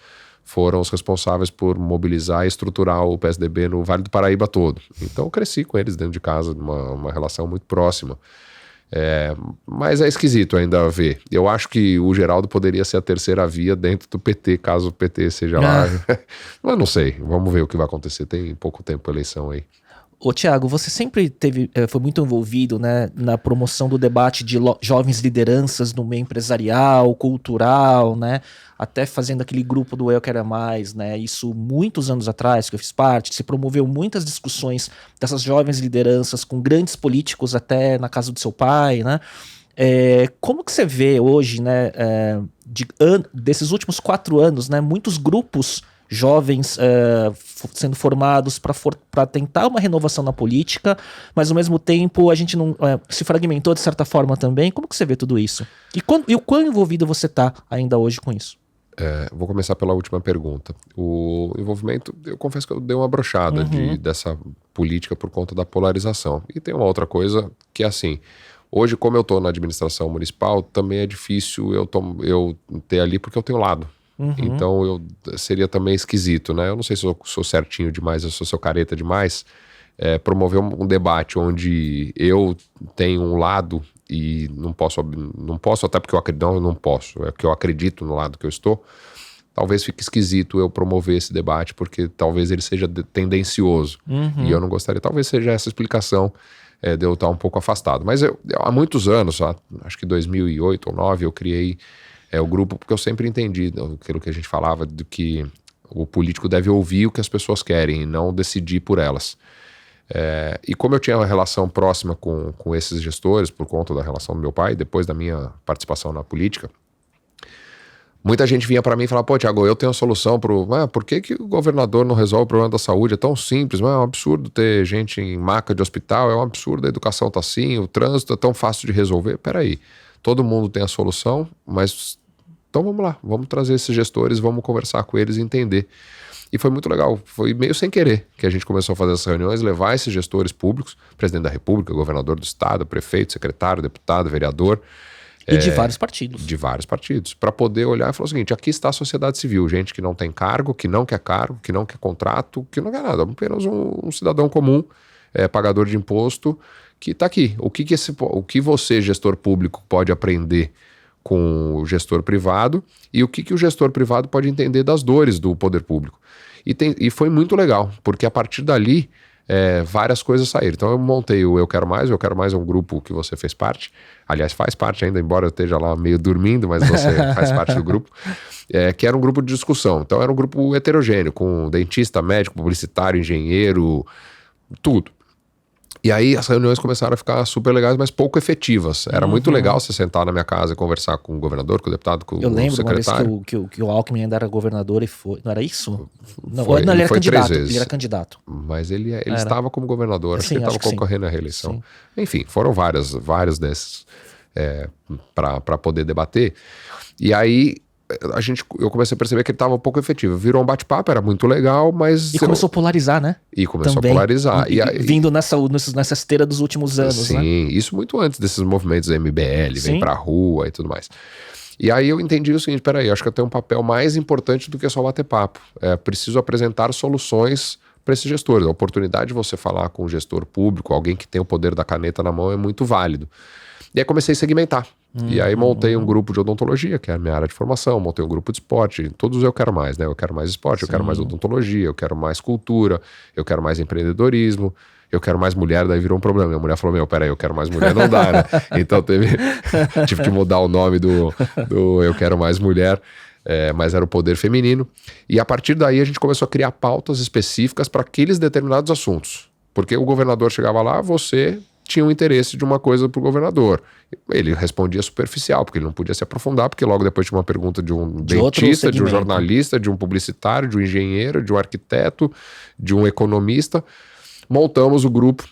foram os responsáveis por mobilizar e estruturar o PSDB no Vale do Paraíba todo. Então eu cresci com eles dentro de casa, uma relação muito próxima. Mas é esquisito ainda ver. Eu acho que o Geraldo poderia ser a terceira via dentro do PT, caso o PT seja lá. Mas não sei, vamos ver o que vai acontecer. Tem pouco tempo a eleição aí. Ô, Thiago, você sempre foi muito envolvido, né, na promoção do debate de jovens lideranças no meio empresarial, cultural, né, até fazendo aquele grupo do Eu Quero É Mais, né, isso muitos anos atrás, que eu fiz parte, se promoveu muitas discussões dessas jovens lideranças com grandes políticos até na casa do seu pai, né. Como que você vê hoje, né, desses últimos 4 anos, né, muitos grupos jovens sendo formados para tentar uma renovação na política, mas ao mesmo tempo a gente não se fragmentou de certa forma também. Como que você vê tudo isso? E o quão envolvido você está ainda hoje com isso? Vou começar pela última pergunta. O envolvimento, eu confesso que eu dei uma brochada dessa política por conta da polarização. E tem uma outra coisa que é assim, hoje como eu estou na administração municipal, também é difícil eu ter ali porque eu tenho lado. Então seria também esquisito, né? Eu não sei se eu sou certinho demais, eu sou careta demais. Promover um debate onde eu tenho um lado e não posso até porque eu acredito, não posso, é que eu acredito no lado que eu estou. Talvez fique esquisito eu promover esse debate, porque talvez ele seja tendencioso. E eu não gostaria, talvez seja essa explicação de eu estar um pouco afastado. Mas há muitos anos, acho que 2008 ou 2009, eu criei o grupo, porque eu sempre entendi aquilo que a gente falava, de que o político deve ouvir o que as pessoas querem e não decidir por elas. E como eu tinha uma relação próxima com esses gestores, por conta da relação do meu pai, depois da minha participação na política, muita gente vinha para mim e falava, pô, Thiago, eu tenho a solução por que o governador não resolve o problema da saúde? É tão simples, é um absurdo ter gente em maca de hospital, é um absurdo, a educação tá assim, o trânsito é tão fácil de resolver. Peraí, todo mundo tem a solução, mas então vamos lá, vamos trazer esses gestores, vamos conversar com eles e entender. E foi muito legal, foi meio sem querer que a gente começou a fazer essas reuniões, levar esses gestores públicos, presidente da República, governador do estado, prefeito, secretário, deputado, vereador. E de vários partidos. De vários partidos, para poder olhar e falar o seguinte, aqui está a sociedade civil, gente que não tem cargo, que não quer contrato, que não quer nada, apenas um cidadão comum, pagador de imposto, que está aqui. O que você, gestor público, pode aprender com o gestor privado e o que o gestor privado pode entender das dores do poder público. E foi muito legal, porque a partir dali várias coisas saíram. Então eu montei o Eu Quero Mais. O Eu Quero Mais é um grupo que você fez parte, aliás faz parte ainda, embora eu esteja lá meio dormindo, mas você faz parte do grupo, que era um grupo de discussão. Então era um grupo heterogêneo, com dentista, médico, publicitário, engenheiro, tudo. E aí as reuniões começaram a ficar super legais, mas pouco efetivas. Era muito legal você sentar na minha casa e conversar com o governador, com o deputado, com o secretário. Eu lembro uma vez que o Alckmin ainda era governador e foi... Não era isso? Não, foi, não ele era foi candidato. 3 vezes. Ele era candidato. Mas ele estava como governador, acho que ele estava concorrendo à reeleição. Sim. Enfim, foram vários desses para poder debater. E aí eu comecei a perceber que ele estava um pouco efetivo. Virou um bate-papo, era muito legal, mas... E começou a polarizar, né? E começou a polarizar. Vindo nessa esteira dos últimos anos, sim, né? Sim, isso muito antes desses movimentos MBL, vem pra rua e tudo mais. E aí eu entendi o seguinte, peraí, acho que eu tenho um papel mais importante do que só bater papo. Preciso apresentar soluções para esses gestores. A oportunidade de você falar com um gestor público, alguém que tem o poder da caneta na mão, é muito válido. E aí comecei a segmentar. E aí montei um grupo de odontologia, que é a minha área de formação, montei um grupo de esporte, todos eu quero mais, né? Eu quero mais esporte, eu quero mais odontologia, eu quero mais cultura, eu quero mais empreendedorismo, eu quero mais mulher, daí virou um problema. Minha mulher falou, peraí, eu quero mais mulher, não dá, né? Então tive que mudar o nome do Eu Quero Mais Mulher, mas era o poder feminino. E a partir daí a gente começou a criar pautas específicas para aqueles determinados assuntos. Porque o governador chegava lá, você tinha um interesse de uma coisa pro governador. Ele respondia superficial, porque ele não podia se aprofundar, porque logo depois tinha uma pergunta de um dentista, de um jornalista, de um publicitário, de um engenheiro, de um arquiteto, de um economista. Montamos o grupo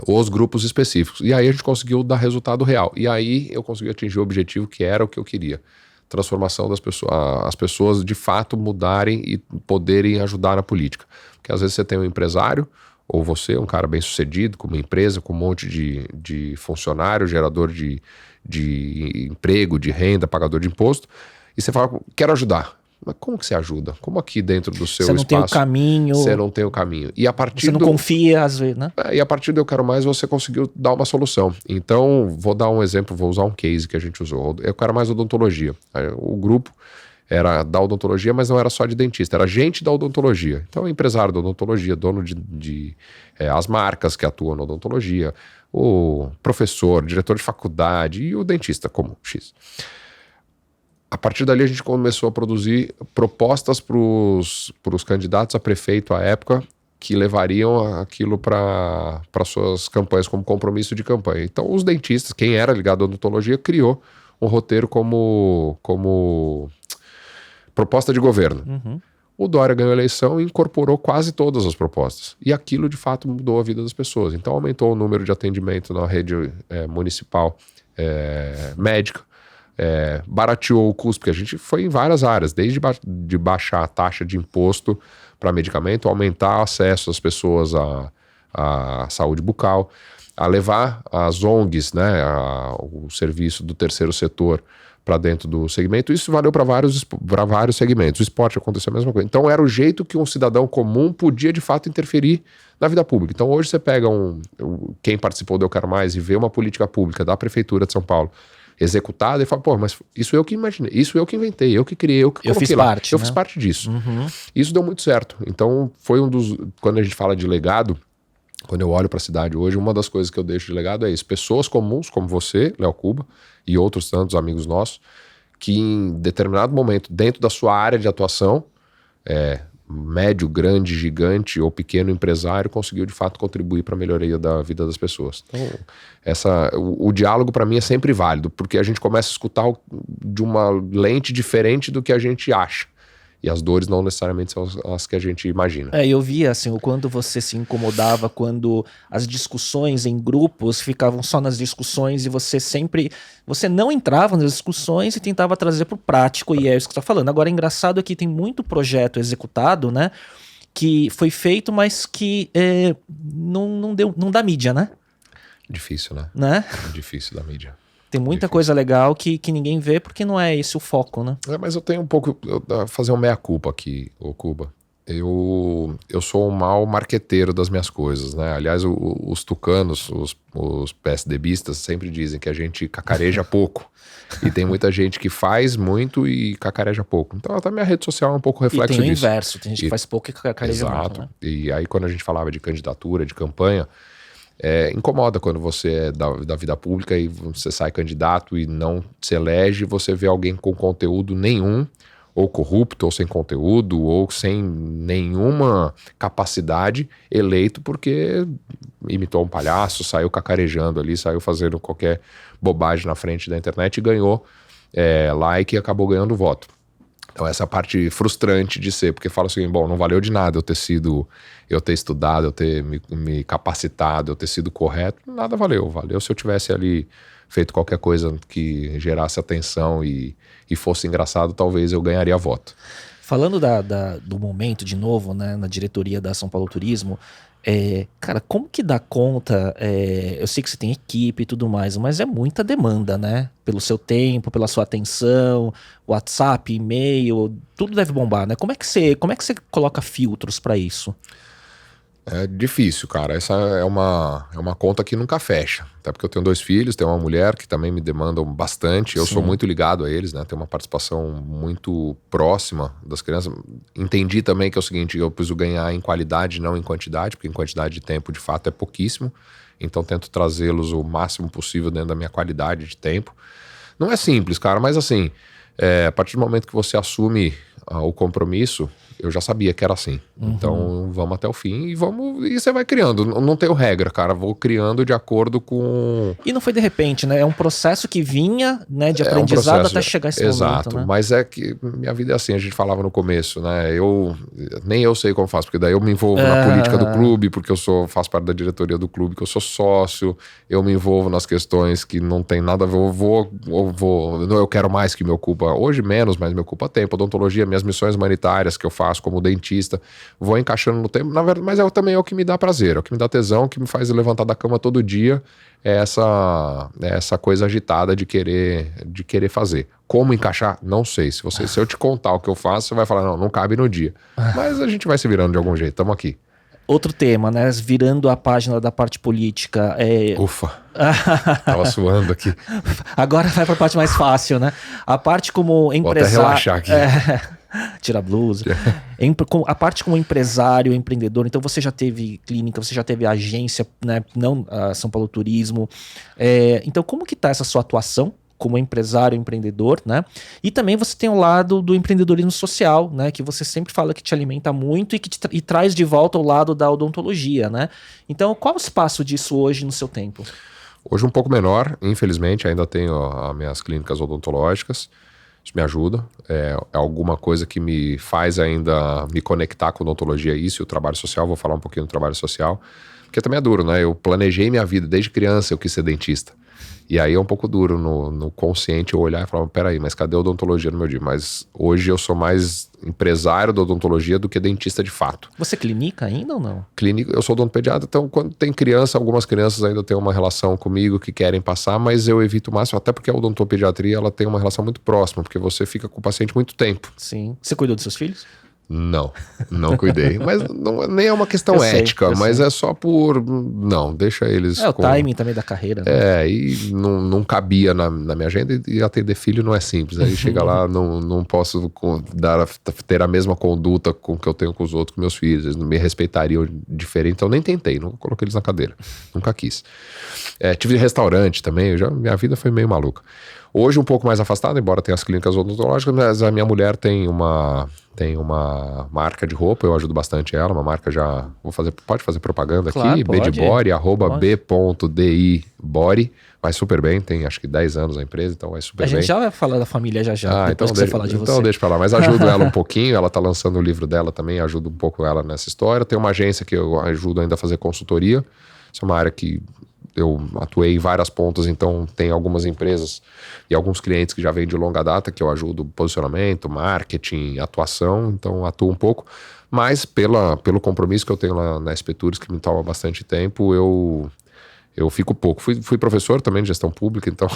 os grupos específicos. E aí a gente conseguiu dar resultado real. E aí eu consegui atingir o objetivo que era o que eu queria. Transformação das pessoas, as pessoas de fato mudarem e poderem ajudar na política. Porque às vezes você tem um empresário, ou você, um cara bem sucedido, com uma empresa, com um monte de funcionário, gerador de emprego, de renda, pagador de imposto, e você fala, quero ajudar. Mas como que você ajuda? Como aqui dentro do seu espaço... Você não tem o caminho... Você não tem o caminho. E a partir você não confia, às vezes, né? E a partir do Eu Quero Mais, você conseguiu dar uma solução. Então, vou dar um exemplo, vou usar um case que a gente usou. Eu Quero Mais odontologia. O grupo era da odontologia, mas não era só de dentista, era gente da odontologia. Então, empresário da odontologia, dono as marcas que atuam na odontologia, o professor, diretor de faculdade e o dentista como X. A partir dali a gente começou a produzir propostas para os candidatos a prefeito à época que levariam aquilo para suas campanhas como compromisso de campanha. Então os dentistas, quem era ligado à odontologia, criou um roteiro como proposta de governo. Uhum. O Dória ganhou a eleição e incorporou quase todas as propostas. E aquilo de fato mudou a vida das pessoas. Então aumentou o número de atendimento na rede municipal médica. Barateou o custo, porque a gente foi em várias áreas, desde de baixar a taxa de imposto para medicamento, aumentar o acesso das pessoas à saúde bucal, a levar as ONGs, né, o serviço do terceiro setor para dentro do segmento. Isso valeu para vários segmentos. O esporte aconteceu a mesma coisa. Então era o jeito que um cidadão comum podia de fato interferir na vida pública. Então hoje você pega quem participou do Eu Quero Mais e vê uma política pública da Prefeitura de São Paulo executada e fala, pô, mas isso eu que imaginei, isso eu que inventei, eu que criei, eu que coloquei fiz lá. parte, eu né? fiz parte disso. Uhum. Isso deu muito certo. Então foi quando a gente fala de legado, quando eu olho para a cidade hoje, uma das coisas que eu deixo de legado é isso. Pessoas comuns como você, Léo Cuba, e outros tantos amigos nossos, que em determinado momento, dentro da sua área de atuação, médio, grande, gigante ou pequeno empresário, conseguiu de fato contribuir para a melhoria da vida das pessoas. Então, o diálogo para mim é sempre válido, porque a gente começa a escutar de uma lente diferente do que a gente acha. E as dores não necessariamente são as que a gente imagina. Eu via assim, o quanto você se incomodava quando as discussões em grupos ficavam só nas discussões e você não entrava nas discussões e tentava trazer para o prático, e é isso que você está falando. Agora, engraçado é que tem muito projeto executado, né, que foi feito, mas que não dá mídia, né? Difícil, né? Difícil da mídia. Tem muita coisa legal que ninguém vê porque não é esse o foco, né? Mas eu tenho um pouco... fazer um meia-culpa aqui, ô Cuba. Eu sou um mau marqueteiro das minhas coisas, né? Aliás, os tucanos, os PSDBistas sempre dizem que a gente cacareja pouco. E tem muita gente que faz muito e cacareja pouco. Então até minha rede social é um pouco reflexo disso. E tem o inverso, tem gente que faz pouco e cacareja muito, né? E aí quando a gente falava de candidatura, de campanha... incomoda quando você é da vida pública e você sai candidato e não se elege, você vê alguém com conteúdo nenhum, ou corrupto, ou sem conteúdo, ou sem nenhuma capacidade, eleito porque imitou um palhaço, saiu cacarejando ali, saiu fazendo qualquer bobagem na frente da internet e ganhou like e acabou ganhando voto. Então essa é a parte frustrante de ser, porque fala assim, bom, não valeu de nada eu ter estudado, eu ter me capacitado, eu ter sido correto, nada valeu. Valeu se eu tivesse ali feito qualquer coisa que gerasse atenção e fosse engraçado, talvez eu ganharia voto. Falando do momento, de novo, né, na diretoria da São Paulo Turismo, cara, como que dá conta? Eu sei que você tem equipe e tudo mais, mas é muita demanda, né? Pelo seu tempo, pela sua atenção, WhatsApp, e-mail, tudo deve bombar, né? Como é que você coloca filtros para isso? É difícil, cara. Essa é uma conta que nunca fecha. Até porque eu tenho 2 filhos, tenho uma mulher que também me demandam bastante. Eu sou muito ligado a eles, né? Tenho uma participação muito próxima das crianças. Entendi também que é o seguinte, eu preciso ganhar em qualidade, não em quantidade, porque em quantidade de tempo, de fato, é pouquíssimo. Então tento trazê-los o máximo possível dentro da minha qualidade de tempo. Não é simples, cara, mas assim, a partir do momento que você assume o compromisso, eu já sabia que era assim. Então vamos até o fim e você vai criando. Não tenho regra, cara, vou criando de acordo com... E não foi de repente, né? É um processo que vinha, né, de aprendizado até chegar esse exato, momento, né? Mas é que minha vida é assim, a gente falava no começo, né? Nem eu sei como faço, porque daí eu me envolvo na política do clube, porque faço parte da diretoria do clube, que eu sou sócio, eu me envolvo nas questões que não tem nada a ver, eu quero mais que me ocupa, hoje menos, mas me ocupa tempo, odontologia, minhas missões humanitárias que eu faço como dentista, vou encaixando no tempo, na verdade, mas também é o que me dá prazer, é o que me dá tesão, o que me faz levantar da cama todo dia, é essa coisa agitada de querer fazer. Como encaixar? Não sei. Se eu te contar o que eu faço, você vai falar, não cabe no dia. Mas a gente vai se virando de algum jeito, estamos aqui. Outro tema, né? Virando a página da parte política. Ufa, tava suando aqui. Agora vai para a parte mais fácil, né? A parte como empresário... Vou até relaxar aqui. Tira a blusa. A parte como empresário, empreendedor, então você já teve clínica, você já teve agência, né? Não a São Paulo Turismo. Então como que tá essa sua atuação como empresário, empreendedor, né? E também você tem o lado do empreendedorismo social, né? Que você sempre fala que te alimenta muito e que e traz de volta o lado da odontologia, né? Então, qual o espaço disso hoje no seu tempo? Hoje um pouco menor, infelizmente, ainda tenho as minhas clínicas odontológicas. Isso me ajuda. É alguma coisa que me faz ainda me conectar com odontologia, isso e o trabalho social. Vou falar um pouquinho do trabalho social. Porque também é duro, né? Eu planejei minha vida desde criança, eu quis ser dentista. E aí é um pouco duro no consciente eu olhar e falar, peraí, mas cadê a odontologia no meu dia? Mas hoje eu sou mais empresário da odontologia do que dentista de fato. Você clinica ainda ou não? Clínica, eu sou odontopediatra, então quando tem criança, algumas crianças ainda têm uma relação comigo que querem passar, mas eu evito o máximo, até porque a odontopediatria ela tem uma relação muito próxima, porque você fica com o paciente muito tempo. Sim. Você cuidou dos seus filhos? Não cuidei. Mas nem é uma questão ética, mas é só por... Não, deixa eles... o timing também da carreira, né? E não cabia na minha agenda e atender filho não é simples. Aí chega lá, não posso ter a mesma conduta com que eu tenho com os outros, com meus filhos. Eles não me respeitariam diferente, então nem tentei, nunca coloquei eles na cadeira. Nunca quis. Tive restaurante também, minha vida foi meio maluca. Hoje um pouco mais afastado, embora tenha as clínicas odontológicas, mas a minha mulher tem uma marca de roupa, eu ajudo bastante ela, uma marca já... Pode fazer propaganda claro, aqui? B de Body, @b.di.body. Vai super bem, tem acho que 10 anos a empresa, então vai super bem. A gente já vai falar da família já, depois que você falar de você. Então deixa pra lá, mas ajudo ela um pouquinho, ela tá lançando o livro dela também, ajudo um pouco ela nessa história. Tem uma agência que eu ajudo ainda a fazer consultoria, isso é uma área que eu atuei em várias pontas, então tem algumas empresas e alguns clientes que já vêm de longa data, que eu ajudo posicionamento, marketing, atuação, então atuo um pouco, mas pelo compromisso que eu tenho lá na SP Tours, que me toma bastante tempo, eu fico pouco. Fui professor também de gestão pública, então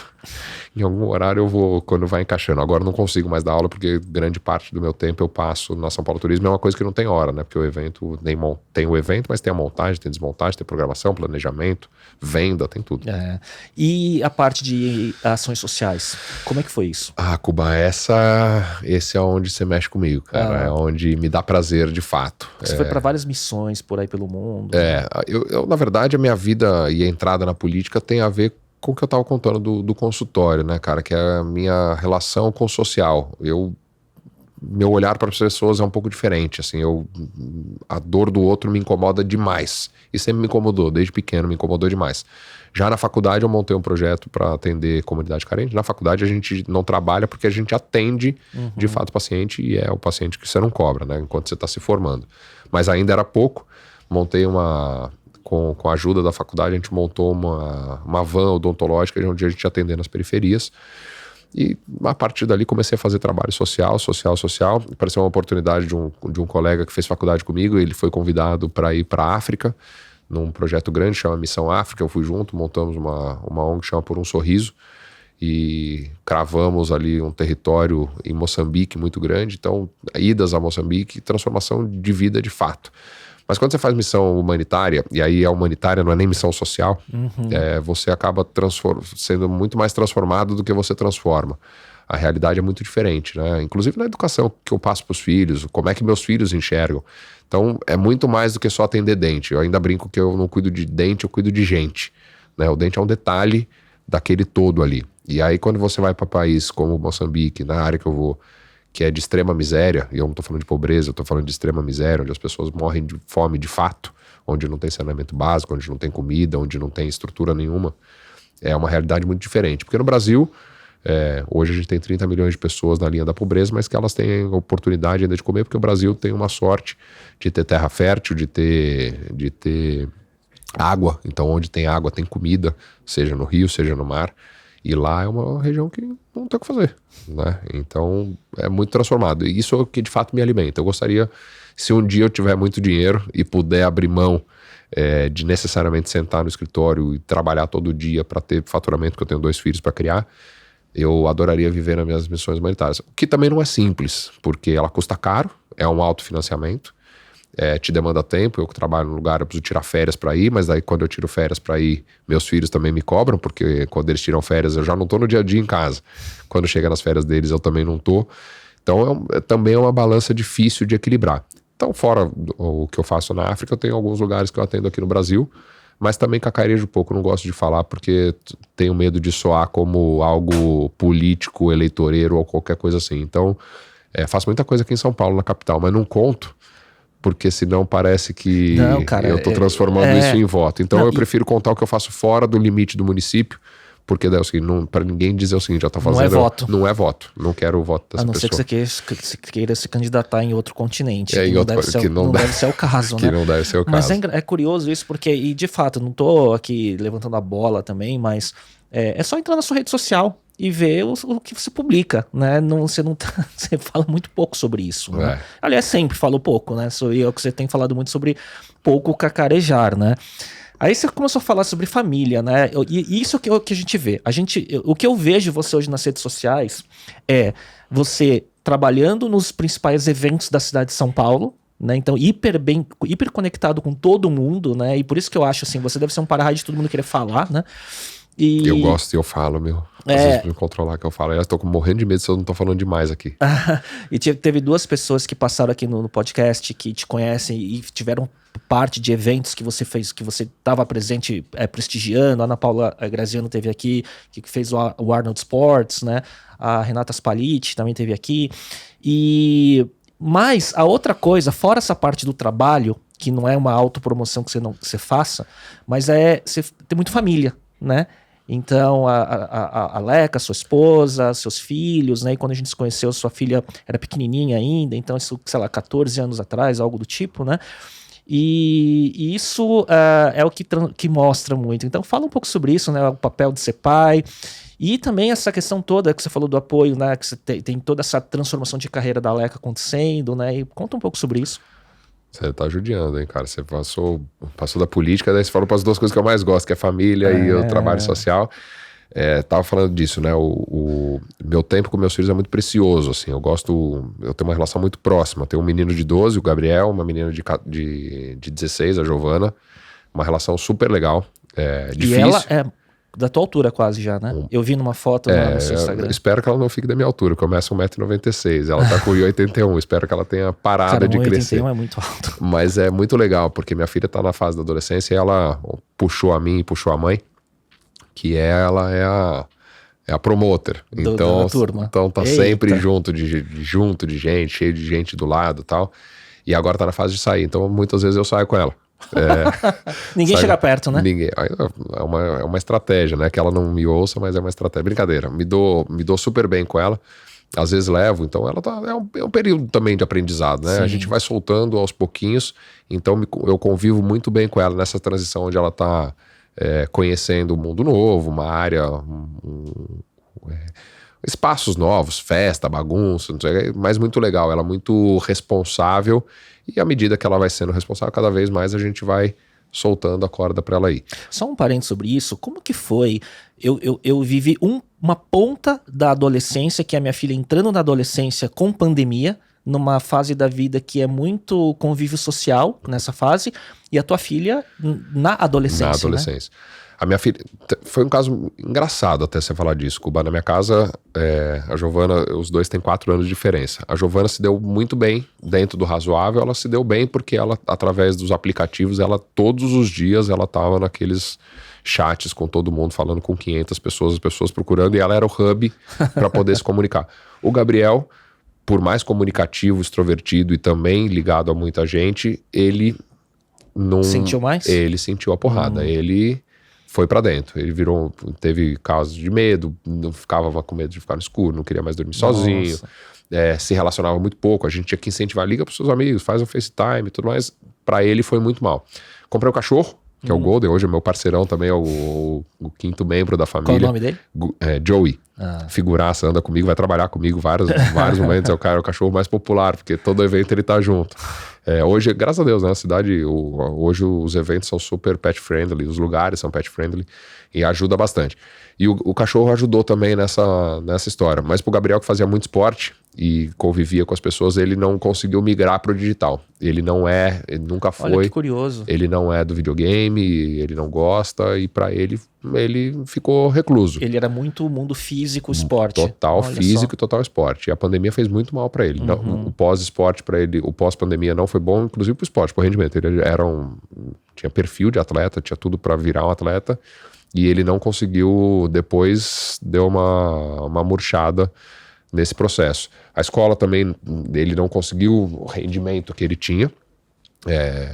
em algum horário eu vou, quando vai encaixando. Agora não consigo mais dar aula, porque grande parte do meu tempo eu passo na São Paulo Turismo, é uma coisa que não tem hora, né? Porque o evento, tem o evento, mas tem a montagem, tem desmontagem, tem programação, planejamento, venda, tem tudo. E a parte de ações sociais, como é que foi isso? Cuba, esse é onde você mexe comigo, cara. É onde me dá prazer de fato. Você foi para várias missões por aí pelo mundo. Eu, na verdade, a minha vida e a entrada na política tem a ver com o que eu estava contando do consultório, né, cara? Que é a minha relação com o social. Meu olhar para as pessoas é um pouco diferente, assim, a dor do outro me incomoda demais. E sempre me incomodou, desde pequeno me incomodou demais. Já na faculdade eu montei um projeto para atender comunidade carente. Na faculdade a gente não trabalha porque a gente atende de fato o paciente e é o paciente que você não cobra, né, enquanto você está se formando. Mas ainda era pouco, montei com a ajuda da faculdade, a gente montou uma van odontológica onde a gente atende nas periferias. E a partir dali comecei a fazer trabalho social. Apareceu uma oportunidade de um colega que fez faculdade comigo, ele foi convidado para ir para a África, num projeto grande, chama Missão África. Eu fui junto, montamos uma ONG que chama Por um Sorriso, e cravamos ali um território em Moçambique muito grande. Então, idas a Moçambique, transformação de vida de fato. Mas quando você faz missão humanitária, e aí a humanitária não é nem missão social, você acaba sendo muito mais transformado do que você transforma. A realidade é muito diferente, né? Inclusive na educação que eu passo para os filhos, como é que meus filhos enxergam. Então é muito mais do que só atender dente. Eu ainda brinco que eu não cuido de dente, eu cuido de gente, né? O dente é um detalhe daquele todo ali. E aí quando você vai para país como Moçambique, na área que eu vou, que é de extrema miséria, e eu não tô falando de pobreza, eu tô falando de extrema miséria, onde as pessoas morrem de fome de fato, onde não tem saneamento básico, onde não tem comida, onde não tem estrutura nenhuma, é uma realidade muito diferente. Porque no Brasil, hoje a gente tem 30 milhões de pessoas na linha da pobreza, mas que elas têm oportunidade ainda de comer, porque o Brasil tem uma sorte de ter terra fértil, de ter água. Então onde tem água tem comida, seja no rio, seja no mar. E lá é uma região que não tem o que fazer, né? Então é muito transformado. E isso é o que de fato me alimenta. Eu gostaria, se um dia eu tiver muito dinheiro e puder abrir mão de necessariamente sentar no escritório e trabalhar todo dia para ter faturamento, que eu tenho 2 filhos para criar, eu adoraria viver nas minhas missões humanitárias. O que também não é simples, porque ela custa caro, é um autofinanciamento, te demanda tempo. Eu que trabalho no lugar, eu preciso tirar férias para ir, mas daí quando eu tiro férias para ir, meus filhos também me cobram, porque quando eles tiram férias eu já não tô no dia a dia em casa. Quando chega nas férias deles eu também não tô. Então também é uma balança difícil de equilibrar. Então, fora o que eu faço na África, eu tenho alguns lugares que eu atendo aqui no Brasil, mas também cacarejo um pouco, não gosto de falar porque tenho medo de soar como algo político, eleitoreiro ou qualquer coisa assim. Então, faço muita coisa aqui em São Paulo, na capital, mas não conto, porque senão parece que não, cara, eu tô transformando isso em voto. Então eu prefiro contar o que eu faço fora do limite do município, porque daí é o seguinte, para ninguém dizer o seguinte, já tá fazendo... Não é voto. Não é voto, não quero o voto dessa pessoa. A não ser que você queira se candidatar em outro continente, que não deve ser o caso, que né? não deve ser o caso. Mas é curioso isso, porque, e de fato, não tô aqui levantando a bola também, mas é só entrar na sua rede social e ver o que você publica, né? Você fala muito pouco sobre isso, né? Aliás, sempre falo pouco, né? É o que você tem falado muito sobre pouco cacarejar, né? Aí você começou a falar sobre família, né? E isso é o que a gente vê. O que eu vejo você hoje nas redes sociais é você trabalhando nos principais eventos da cidade de São Paulo, né? Então, hiper conectado com todo mundo, né? E por isso que eu acho assim, você deve ser um para-raio de todo mundo querer falar, né? Eu gosto e eu falo, meu. Às vezes pra me controlar que eu falo. Eu tô morrendo de medo se eu não tô falando demais aqui. E teve 2 pessoas que passaram aqui no podcast que te conhecem e tiveram parte de eventos que você fez, que você estava presente prestigiando. A Ana Paula Graziano teve aqui, que fez o Arnold Sports, né? A Renata Spalletti também teve aqui. Mas a outra coisa, fora essa parte do trabalho, que não é uma autopromoção que você faça, mas você tem muito família, né? Então, a Leca, sua esposa, seus filhos, né? E quando a gente se conheceu, sua filha era pequenininha ainda, então isso, sei lá, 14 anos atrás, algo do tipo, né? E isso é o que mostra muito. Então, fala um pouco sobre isso, né? O papel de ser pai e também essa questão toda que você falou do apoio, né? Que você tem toda essa transformação de carreira da Leca acontecendo, né? E conta um pouco sobre isso. Você tá judiando, hein, cara? Você passou da política, daí você falou para as 2 coisas que eu mais gosto, que é família e o trabalho social. Tava falando disso, né? O meu tempo com meus filhos é muito precioso, assim. Eu tenho uma relação muito próxima. Eu tenho um menino de 12, o Gabriel, uma menina de 16, a Giovana. Uma relação super legal. Difícil. E ela é da tua altura quase já, né? Eu vi numa foto lá no seu Instagram. Espero que ela não fique da minha altura, que eu meço 1,96 m. Ela tá com 1,81 m. Espero que ela tenha parado de crescer. 1,81 m é muito alto. Mas é muito legal, porque minha filha tá na fase da adolescência e ela puxou a mim e puxou a mãe, que ela é a promoter. Então, da turma. Então tá sempre junto de gente, cheio de gente do lado e tal. E agora tá na fase de sair. Então muitas vezes eu saio com ela. Ninguém chega perto, né? Ninguém. É uma estratégia, né? Que ela não me ouça, mas é uma estratégia. Brincadeira. Me dou super bem com ela. Às vezes levo, então ela tá. É um período também de aprendizado, né? Sim. A gente vai soltando aos pouquinhos. Então eu convivo muito bem com ela nessa transição onde ela tá conhecendo um mundo novo, uma área. Espaços novos, festa, bagunça, não sei, mas muito legal. Ela é muito responsável. E à medida que ela vai sendo responsável, cada vez mais a gente vai soltando a corda para ela ir. Só um parênteses sobre isso, como que foi? Eu vivi uma ponta da adolescência, que é a minha filha entrando na adolescência com pandemia, numa fase da vida que é muito convívio social nessa fase, e a tua filha na adolescência. Na adolescência. Né? A minha filha, foi um caso engraçado até você falar disso, Cuba. Na minha casa, a Giovana, os 2 têm 4 anos de diferença. A Giovana se deu muito bem, dentro do razoável, ela se deu bem porque ela, através dos aplicativos, todos os dias ela tava naqueles chats com todo mundo, falando com 500 pessoas, as pessoas procurando, e ela era o hub para poder se comunicar. O Gabriel por mais comunicativo, extrovertido e também ligado a muita gente, ele não... Sentiu mais? Ele sentiu a porrada, ele foi pra dentro, ele teve casos de medo, não ficava com medo de ficar no escuro, não queria mais dormir sozinho, se relacionava muito pouco, a gente tinha que incentivar, liga pros seus amigos, faz um FaceTime e tudo mais, pra ele foi muito mal. Comprei um cachorro, que é o Golden, hoje é meu parceirão também, é o quinto membro da família. Qual o nome dele? Joey. Figuraça, anda comigo, vai trabalhar comigo vários momentos, é o cachorro mais popular, porque todo evento ele tá junto. Hoje, graças a Deus, né, a cidade, hoje os eventos são super pet friendly, os lugares são pet friendly e ajuda bastante. E o cachorro ajudou também nessa história, mas pro Gabriel, que fazia muito esporte e convivia com as pessoas, ele não conseguiu migrar pro digital. Ele nunca foi. Olha que curioso. Ele não é do videogame, ele não gosta, e pra ele ficou recluso. Ele era muito mundo físico, esporte. Total Olha físico só. e total esporte. E a pandemia fez muito mal pra ele. O pós-esporte pra ele, o pós-pandemia não foi bom, inclusive pro esporte, pro rendimento. Ele tinha perfil de atleta, tinha tudo pra virar um atleta, e ele não conseguiu, depois deu uma murchada nesse processo. A escola também, ele não conseguiu o rendimento que ele tinha.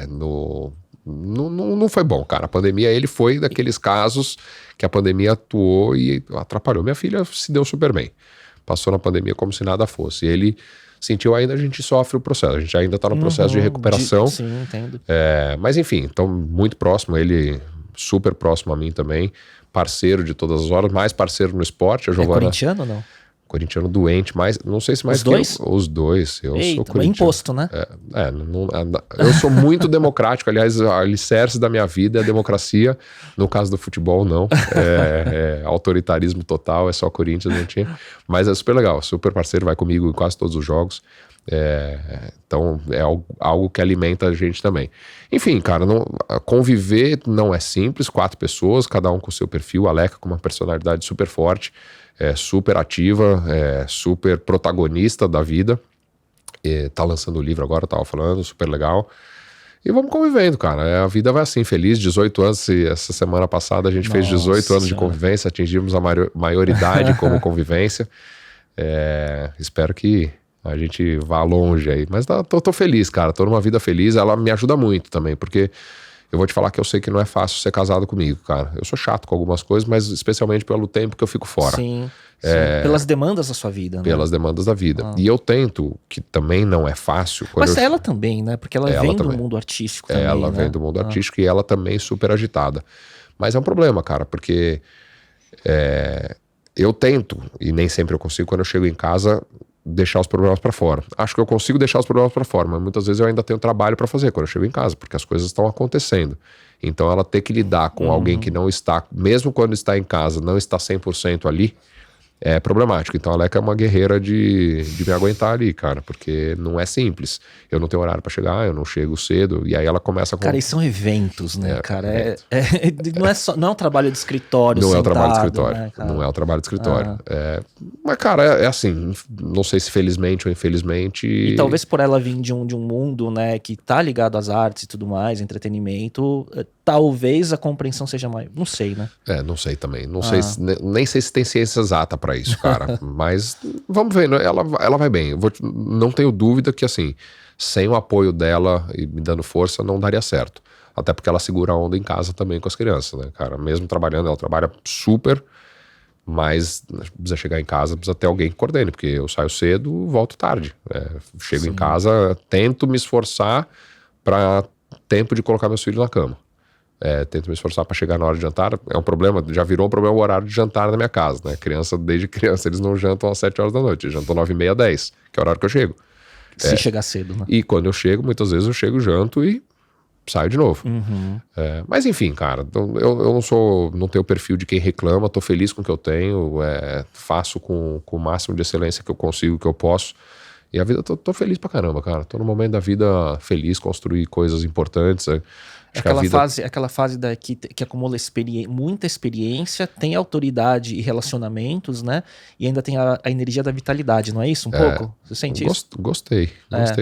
Não foi bom, cara. A pandemia, ele foi daqueles casos que a pandemia atuou e atrapalhou. Minha filha se deu super bem. Passou na pandemia como se nada fosse. Ele sentiu ainda, a gente sofre o processo. A gente ainda tá no processo de recuperação. Sim, entendo. Mas enfim, então muito próximo, ele super próximo a mim também. Parceiro de todas as horas, mais parceiro no esporte. A Giovana, corintiano ou não? Corintiano doente, mas não sei se mais os dois? Os dois. Eu Eita, sou corintiano. imposto, né? Eu sou muito democrático. Aliás, o alicerce da minha vida é a democracia. No caso do futebol, não. Autoritarismo total, é só Corinthians, não tinha. Mas é super legal, super parceiro, vai comigo em quase todos os jogos. Então é algo que alimenta a gente também. Enfim, cara, conviver não é simples. 4 pessoas, cada um com o seu perfil. A Leca com uma personalidade super forte, super ativa, super protagonista da vida. Tá lançando o livro agora, eu tava falando, super legal. E vamos convivendo, cara. A vida vai assim, feliz. 18 anos, essa semana passada a gente fez 18 anos de convivência, atingimos a maioridade como convivência. Espero que a gente vá longe aí. Mas tô feliz, cara. Tô numa vida feliz. Ela me ajuda muito também, porque eu vou te falar que eu sei que não é fácil ser casado comigo, cara. Eu sou chato com algumas coisas, mas especialmente pelo tempo que eu fico fora. Sim. Pelas demandas da sua vida, né? Pelas demandas da vida. E eu tento, que também não é fácil. Mas ela também, né? Porque ela vem do mundo artístico também, ela vem do mundo artístico e ela também super agitada. Mas é um problema, cara, porque eu tento, e nem sempre eu consigo, quando eu chego em casa, deixar os problemas pra fora. Acho que eu consigo deixar os problemas pra fora, mas muitas vezes eu ainda tenho trabalho pra fazer quando eu chego em casa, porque as coisas estão acontecendo. Então ela ter que lidar com alguém que não está, mesmo quando está em casa, não está 100% ali, é problemático. Então a Leca é uma guerreira de me aguentar ali, cara, porque não é simples. Eu não tenho horário pra chegar, eu não chego cedo, e aí ela começa com... Cara, e são eventos, né, cara? Não é um trabalho de escritório não sentado, é um trabalho de escritório, né, cara? não é um trabalho de escritório. Mas, cara, é assim, não sei se felizmente ou infelizmente... E talvez por ela vir de um mundo, né, que tá ligado às artes e tudo mais, entretenimento, talvez a compreensão seja maior. Não sei, né? Não sei também. Não sei nem sei se tem ciência exata pra isso, cara. Mas vamos ver, né? Ela vai bem. Não tenho dúvida que, assim, sem o apoio dela e me dando força, não daria certo. Até porque ela segura a onda em casa também com as crianças, né, cara? Mesmo trabalhando, ela trabalha super, mas precisa chegar em casa, precisa ter alguém que coordene, porque eu saio cedo, volto tarde. Chego em casa, tento me esforçar pra tempo de colocar meus filhos na cama. Tento me esforçar para chegar na hora de jantar. É um problema, já virou um problema o horário de jantar na minha casa, né? Desde criança, eles não jantam às 7 horas da noite, eles jantam 9h30, 10, que é o horário que eu chego. Se chegar cedo, né? E quando eu chego, muitas vezes eu chego, janto e saio de novo. Mas enfim, cara, eu não tenho o perfil de quem reclama, tô feliz com o que eu tenho, faço com o máximo de excelência que eu consigo, que eu posso. E a vida, tô feliz pra caramba, cara. Tô no momento da vida feliz, construir coisas importantes. Aquela fase que acumula muita experiência, tem autoridade e relacionamentos, né? E ainda tem a energia da vitalidade, não é isso? Pouco? Você sente isso? Gostei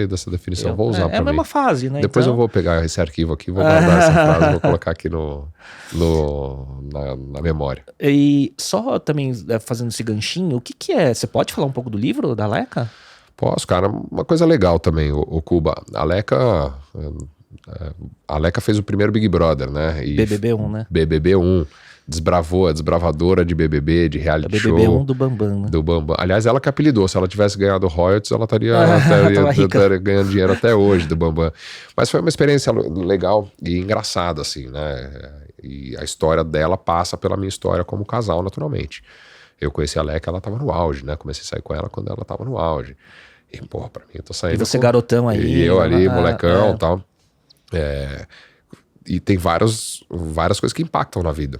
dessa definição. Vou usar pra mim. É a mesma fase, né? Depois eu vou pegar esse arquivo aqui, vou guardar essa frase, vou colocar aqui na memória. E só também fazendo esse ganchinho, o que é? Você pode falar um pouco do livro da Leca? Posso, cara. Uma coisa legal também, o Cuba. A Leca fez o primeiro Big Brother, né? E BBB1, né? BBB1. Desbravou, a desbravadora de BBB, de reality show. BBB1 do Bambam, né? Do Bambam. Aliás, ela que apelidou. Se ela tivesse ganhado royalties, ela estaria ganhando dinheiro até hoje do Bambam. Mas foi uma experiência legal e engraçada, assim, né? E a história dela passa pela minha história como casal, naturalmente. Eu conheci a Leca, ela tava no auge, né? Comecei a sair com ela quando ela tava no auge. E, porra, pra mim, eu tô saindo... E você garotão aí. E eu ali, molecão e tal. E tem várias coisas que impactam na vida.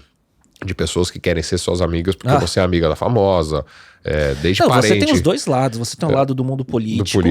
De pessoas que querem ser suas amigas porque você é amiga da famosa, desde parente. Você tem os dois lados. Você tem o lado do mundo político.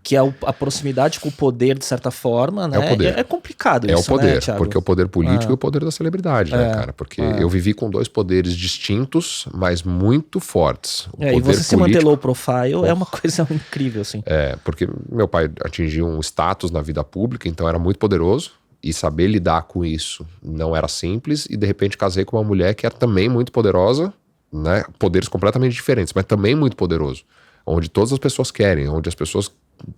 Que é a proximidade com o poder, de certa forma, né? É o poder. É complicado isso, é o poder, né, Thiago? porque o poder político e o poder da celebridade, né, cara? Porque eu vivi com dois poderes distintos, mas muito fortes. O poder e você político, se manter low profile é uma coisa incrível, assim. Porque meu pai atingiu um status na vida pública, então era muito poderoso. E saber lidar com isso não era simples. E de repente casei com uma mulher que é também muito poderosa, né? Poderes completamente diferentes, mas também muito poderoso. Onde todas as pessoas querem, onde as pessoas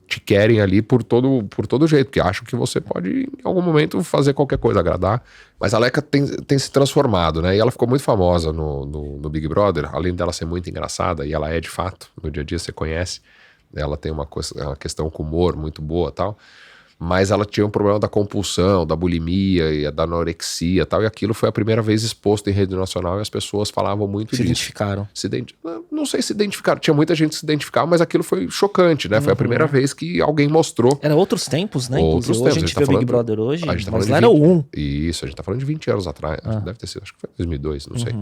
te querem ali por todo jeito, que acham que você pode em algum momento fazer qualquer coisa, agradar. Mas a Leca tem se transformado, né? E ela ficou muito famosa no Big Brother, além dela ser muito engraçada, e ela é de fato, no dia a dia você conhece, ela tem uma questão com humor muito boa e tal. Mas ela tinha um problema da compulsão, da bulimia e da anorexia e tal, e aquilo foi a primeira vez exposto em rede nacional e as pessoas falavam muito disso. Identificaram. Não sei se identificaram, tinha muita gente que se identificava, mas aquilo foi chocante, né? Foi a primeira vez que alguém mostrou. Era outros tempos, né? Outros tempos. Hoje a gente vê o Big Brother hoje, mas lá 20, era o 1. Isso, a gente tá falando de 20 anos atrás, deve ter sido, acho que foi 2002, não sei.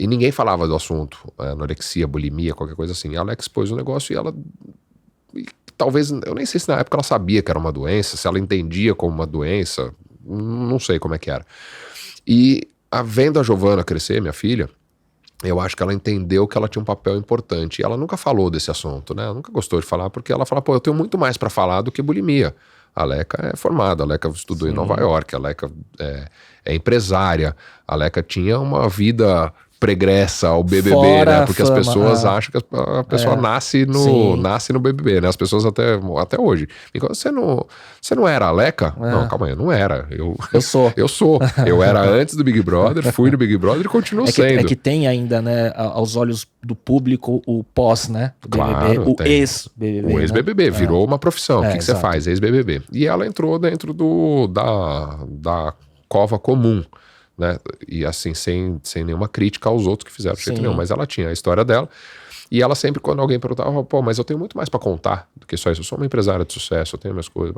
E ninguém falava do assunto, anorexia, bulimia, qualquer coisa assim. A Alex pôs o negócio e ela... Talvez, eu nem sei se na época ela sabia que era uma doença, se ela entendia como uma doença, não sei como é que era. E vendo a Giovana crescer, minha filha, eu acho que ela entendeu que ela tinha um papel importante. E ela nunca falou desse assunto, né? Ela nunca gostou de falar, porque ela fala, eu tenho muito mais pra falar do que bulimia. A Leca é formada, a Leca estudou em Nova York, a Leca é empresária, a Leca tinha uma vida pregressa ao BBB, fora, né? Porque as pessoas acham que a pessoa nasce no BBB, né? As pessoas até hoje. Você não era a Leca? Não, calma aí, eu não era. Eu sou. Eu sou. Eu era antes do Big Brother, fui no Big Brother e continuo sendo. É que tem ainda, né, aos olhos do público, o pós, né? Do claro, BBB, o ex-BBB. O ex-BBB, virou uma profissão. O que você exato. faz? Ex-BBB. E ela entrou dentro da cova comum. Né? E assim, sem nenhuma crítica aos outros que fizeram de jeito nenhum, mas ela tinha a história dela, e ela sempre, quando alguém perguntava, mas eu tenho muito mais pra contar do que só isso, eu sou uma empresária de sucesso, eu tenho minhas coisas.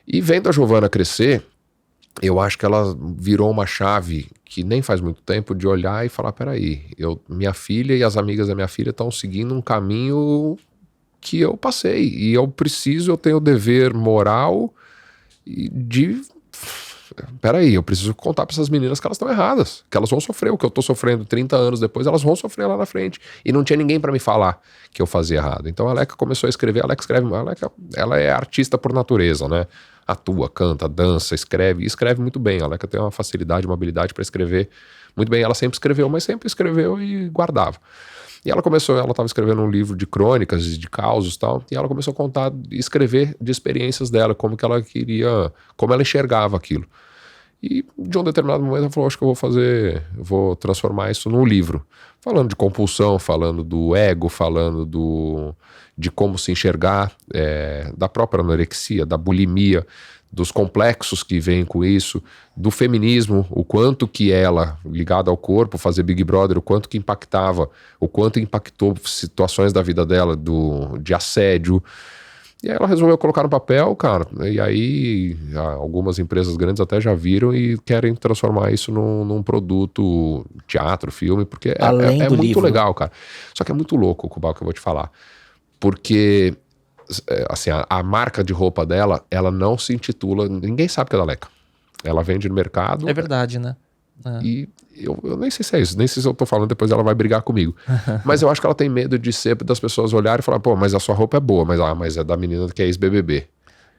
E vendo a Giovana crescer, eu acho que ela virou uma chave que nem faz muito tempo de olhar e falar, peraí, minha filha e as amigas da minha filha estão seguindo um caminho que eu passei, e eu tenho o dever moral de... Peraí, eu preciso contar pra essas meninas que elas estão erradas, que elas vão sofrer o que eu tô sofrendo 30 anos depois, elas vão sofrer lá na frente. E não tinha ninguém pra me falar que eu fazia errado. Então a Leca começou a escrever, ela é artista por natureza, né? Atua, canta, dança, escreve, e escreve muito bem. A Leca tem uma facilidade, uma habilidade pra escrever muito bem. Ela sempre escreveu, mas sempre escreveu e guardava. E ela estava escrevendo um livro de crônicas, de causos e tal, e ela começou a contar e escrever de experiências dela, como ela enxergava aquilo. E de um determinado momento ela falou, acho que eu vou transformar isso num livro. Falando de compulsão, falando do ego, falando de como se enxergar, da própria anorexia, da bulimia, dos complexos que vêm com isso, do feminismo, o quanto que ela, ligada ao corpo, fazer Big Brother, o quanto que impactava, o quanto impactou situações da vida dela, de assédio. E aí ela resolveu colocar no papel, cara, e aí algumas empresas grandes até já viram e querem transformar isso num produto, teatro, filme, porque é muito livro. Legal, cara. Só que é muito louco, o que eu vou te falar, porque... assim, a marca de roupa dela, ela não se intitula, ninguém sabe que é da Leca. Ela vende no mercado. É verdade, né? E eu nem sei se é isso, nem sei se eu tô falando, depois ela vai brigar comigo. Mas eu acho que ela tem medo de das pessoas olharem e falar, mas a sua roupa é boa, mas é da menina que é ex-BBB.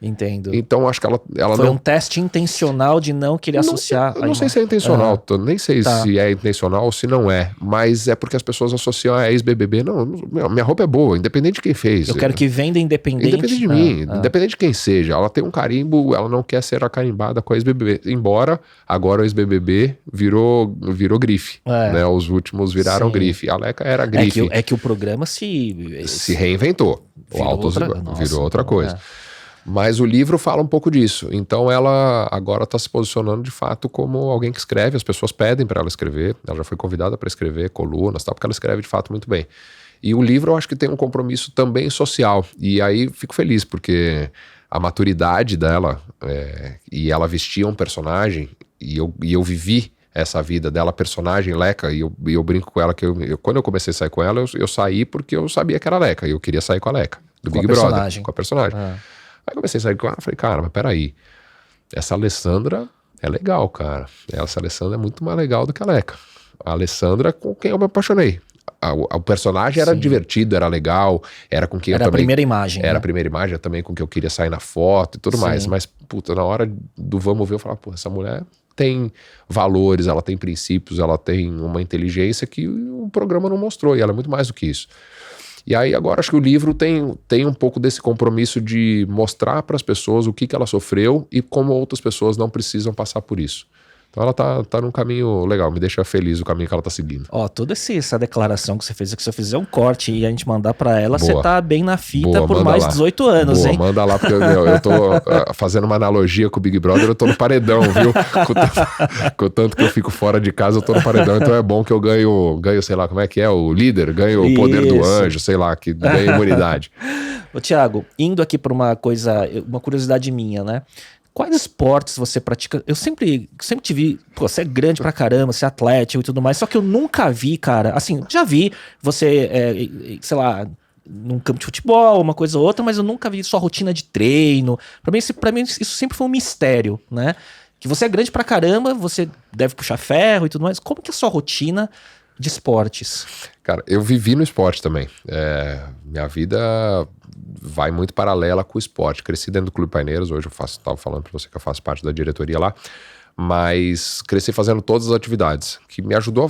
Entendo. Então acho que ela Foi não... um teste intencional de não querer associar... Eu não sei se é intencional, nem sei Tá. se é intencional ou se não é, mas é porque as pessoas associam a ex-BBB. Não, minha roupa é boa, independente de quem fez. Eu quero que venda independente de mim, independente de quem seja. Ela tem um carimbo, ela não quer ser acarimbada com a ex-BBB. Embora agora o ex-BBB virou grife, né? Os últimos viraram grife. A Leca era grife. É que o programa se reinventou. Virou outra coisa. Mas o livro fala um pouco disso. Então ela agora está se posicionando de fato como alguém que escreve. As pessoas pedem para ela escrever. Ela já foi convidada para escrever colunas, tal, porque ela escreve de fato muito bem. E o livro eu acho que tem um compromisso também social. E aí fico feliz, porque a maturidade dela, e ela vestia um personagem, e eu vivi essa vida dela, personagem Leca, e eu brinco com ela que quando eu comecei a sair com ela, eu saí porque eu sabia que era Leca, e eu queria sair com a Leca, do Big Brother, com a personagem. Aí comecei a sair com ela, falei, cara, mas peraí, essa Alessandra é legal, cara. Essa Alessandra é muito mais legal do que a Leca. A Alessandra com quem eu me apaixonei. O personagem era divertido, era legal, era com quem eu também... Era a primeira imagem. Era a primeira imagem, também com quem eu queria sair na foto e tudo mais. Mas, puta, na hora do vamos ver, eu falava, pô, essa mulher tem valores, ela tem princípios, ela tem uma inteligência que o programa não mostrou, e ela é muito mais do que isso. E aí agora acho que o livro tem um pouco desse compromisso de mostrar para as pessoas o que ela sofreu e como outras pessoas não precisam passar por isso. Então ela tá num caminho legal, me deixa feliz o caminho que ela tá seguindo. Ó, toda essa declaração que você fez, que se eu fizer um corte e a gente mandar pra ela, você tá bem na fita por mais de 18 anos, hein? Manda lá, porque eu tô fazendo uma analogia com o Big Brother, eu tô no paredão, viu? Com o tanto que eu fico fora de casa, eu tô no paredão, então é bom que eu ganho, sei lá, como é que é? O líder, ganho o poder do anjo, sei lá, que ganha imunidade. Ô, Thiago, indo aqui pra uma curiosidade minha, né? Quais esportes você pratica? Eu sempre te vi, pô, você é grande pra caramba, você é atlético e tudo mais, só que eu nunca vi, cara, assim, já vi você, sei lá, num campo de futebol, uma coisa ou outra, mas eu nunca vi sua rotina de treino. Pra mim isso sempre foi um mistério, né? Que você é grande pra caramba, você deve puxar ferro e tudo mais. Como que é a sua rotina de esportes? Cara, eu vivi no esporte também. Minha vida vai muito paralela com o esporte. Cresci dentro do Clube Paineiros, hoje estava falando para você que eu faço parte da diretoria lá, mas cresci fazendo todas as atividades, que me ajudou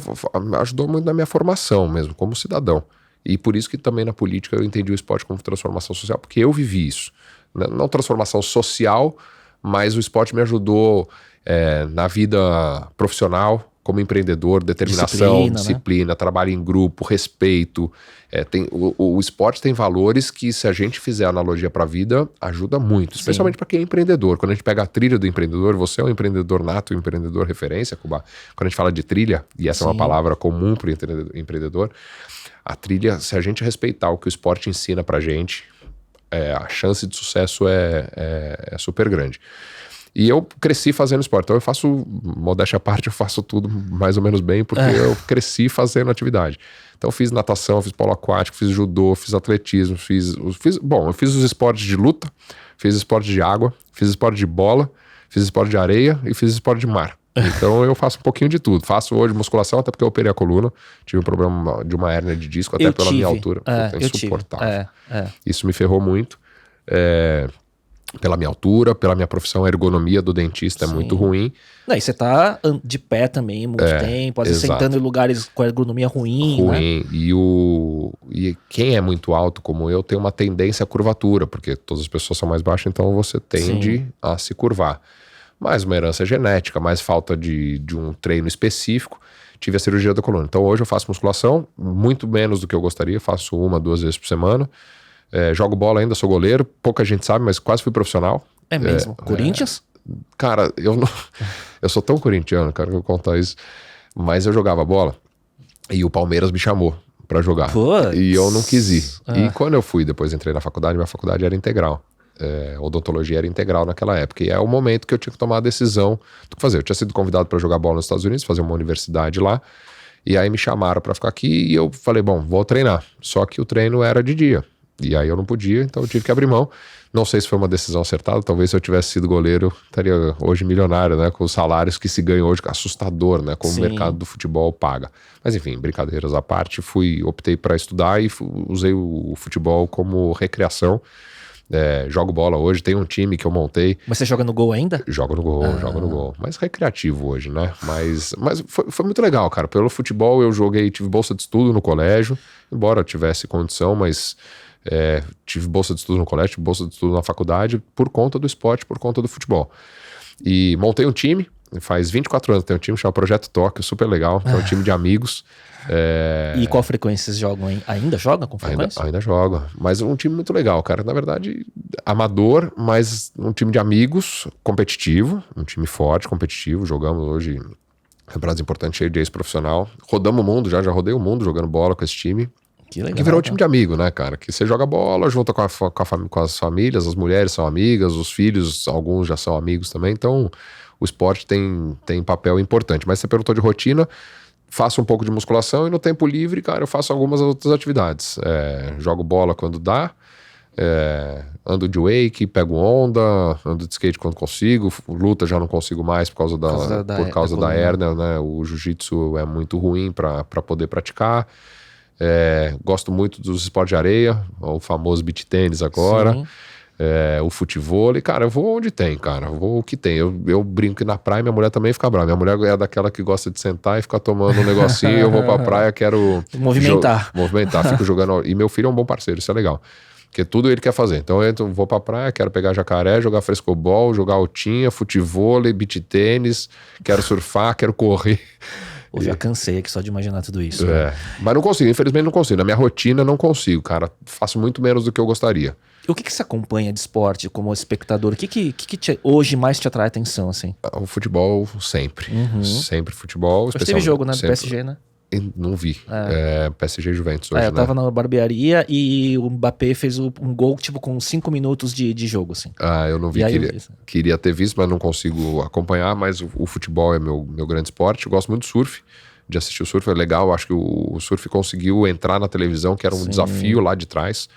muito na minha formação mesmo, como cidadão. E por isso que também na política eu entendi o esporte como transformação social, porque eu vivi isso. Não transformação social, mas o esporte me ajudou na vida profissional, como empreendedor, determinação, disciplina, né? Trabalho em grupo, respeito. O esporte tem valores que, se a gente fizer analogia para a vida, ajuda muito, especialmente para quem é empreendedor. Quando a gente pega a trilha do empreendedor, você é um empreendedor nato, um empreendedor referência, Cuba. Quando a gente fala de trilha, e essa é uma palavra comum para o empreendedor, a trilha, se a gente respeitar o que o esporte ensina para a gente, a chance de sucesso é super grande. E eu cresci fazendo esporte, então eu faço, modéstia à parte, eu faço tudo mais ou menos bem, porque eu cresci fazendo atividade. Então eu fiz natação, fiz polo aquático, fiz judô, fiz atletismo, eu fiz os esportes de luta, fiz esporte de água, fiz esporte de bola, fiz esporte de areia e fiz esporte de mar. Então eu faço um pouquinho de tudo. Faço hoje musculação, até porque eu operei a coluna, tive um problema de uma hérnia de disco, até pela minha altura. É insuportável. Isso me ferrou muito. Pela minha altura, pela minha profissão, a ergonomia do dentista é muito ruim. Não, e você tá de pé também muito tempo, às vezes sentando em lugares com a ergonomia ruim. Né? E quem é muito alto como eu tem uma tendência à curvatura, porque todas as pessoas são mais baixas, então você tende a se curvar. Mais uma herança genética, mais falta de um treino específico. Tive a cirurgia da coluna. Então hoje eu faço musculação, muito menos do que eu gostaria, faço 1, 2 vezes por semana. Jogo bola ainda, sou goleiro, pouca gente sabe, mas quase fui profissional. É mesmo? Corinthians? Cara, eu sou tão corintiano, cara, que eu vou contar isso. Mas eu jogava bola e o Palmeiras me chamou pra jogar. Puts. E eu não quis ir. E quando eu fui, depois entrei na faculdade, minha faculdade era integral. Odontologia era integral naquela época. E é o momento que eu tinha que tomar a decisão do que fazer. Eu tinha sido convidado para jogar bola nos Estados Unidos, fazer uma universidade lá. E aí me chamaram para ficar aqui e eu falei, bom, vou treinar. Só que o treino era de dia. E aí eu não podia, então eu tive que abrir mão. Não sei se foi uma decisão acertada, talvez se eu tivesse sido goleiro, estaria hoje milionário, né? Com os salários que se ganham hoje, assustador, né? Como o mercado do futebol paga. Mas enfim, brincadeiras à parte, optei para estudar e usei o futebol como recreação. Jogo bola hoje, tem um time que eu montei. Mas você joga no gol ainda? Jogo no gol. Mais recreativo hoje, né? Mas foi muito legal, cara. Pelo futebol eu tive bolsa de estudo no colégio, embora eu tivesse condição, mas tive bolsa de estudo no colégio, tive bolsa de estudo na faculdade por conta do esporte, por conta do futebol. E montei um time, faz 24 anos, tem um time chamado Projeto Tóquio, super legal, que é um time de amigos. E qual frequência vocês jogam? Ainda jogam com frequência? Ainda joga, mas um time muito legal, cara. Na verdade, amador, mas um time de amigos, competitivo, um time forte, competitivo. Jogamos hoje campeonatos importantes, cheio de ex-profissional. Rodamos o mundo, já rodei o mundo jogando bola com esse time. Que legal. Que virou um time de amigo, né, cara? Que você joga bola, junta com as famílias, as mulheres são amigas, os filhos, alguns já são amigos também. Então, o esporte tem papel importante. Mas você perguntou de rotina, faço um pouco de musculação e no tempo livre, cara, eu faço algumas outras atividades. Jogo bola quando dá, ando de wake, pego onda, ando de skate quando consigo, luta já não consigo mais por causa da hérnia, né? O jiu-jitsu é muito ruim para poder praticar. Gosto muito dos esportes de areia, o famoso beach tênis agora. O futevôlei, cara, eu vou onde tem, cara, eu vou o que tem. Eu brinco que na praia minha mulher também fica brava. Minha mulher é daquela que gosta de sentar e ficar tomando um negocinho. Eu vou pra praia, quero movimentar, fico jogando. E meu filho é um bom parceiro, isso é legal, porque tudo ele quer fazer. Então eu vou pra praia, quero pegar jacaré, jogar frescobol, jogar altinha, futevôlei, beach tênis, quero surfar, quero correr. Eu já cansei aqui só de imaginar tudo isso. Mas não consigo, infelizmente não consigo. Na minha rotina não consigo, cara. Faço muito menos do que eu gostaria. E o que você acompanha de esporte como espectador? O que hoje mais te atrai atenção, assim? O futebol sempre. Sempre futebol. Mas teve jogo, né, do PSG, né? Não vi. PSG e Juventus hoje, eu tava na barbearia e o Mbappé fez um gol, tipo, com 5 minutos de jogo, assim. Eu não vi. Queria ter visto, mas não consigo acompanhar. Mas o futebol é meu grande esporte. Eu gosto muito do surf, de assistir o surf. É legal, eu acho que o surf conseguiu entrar na televisão, que era um desafio lá de trás.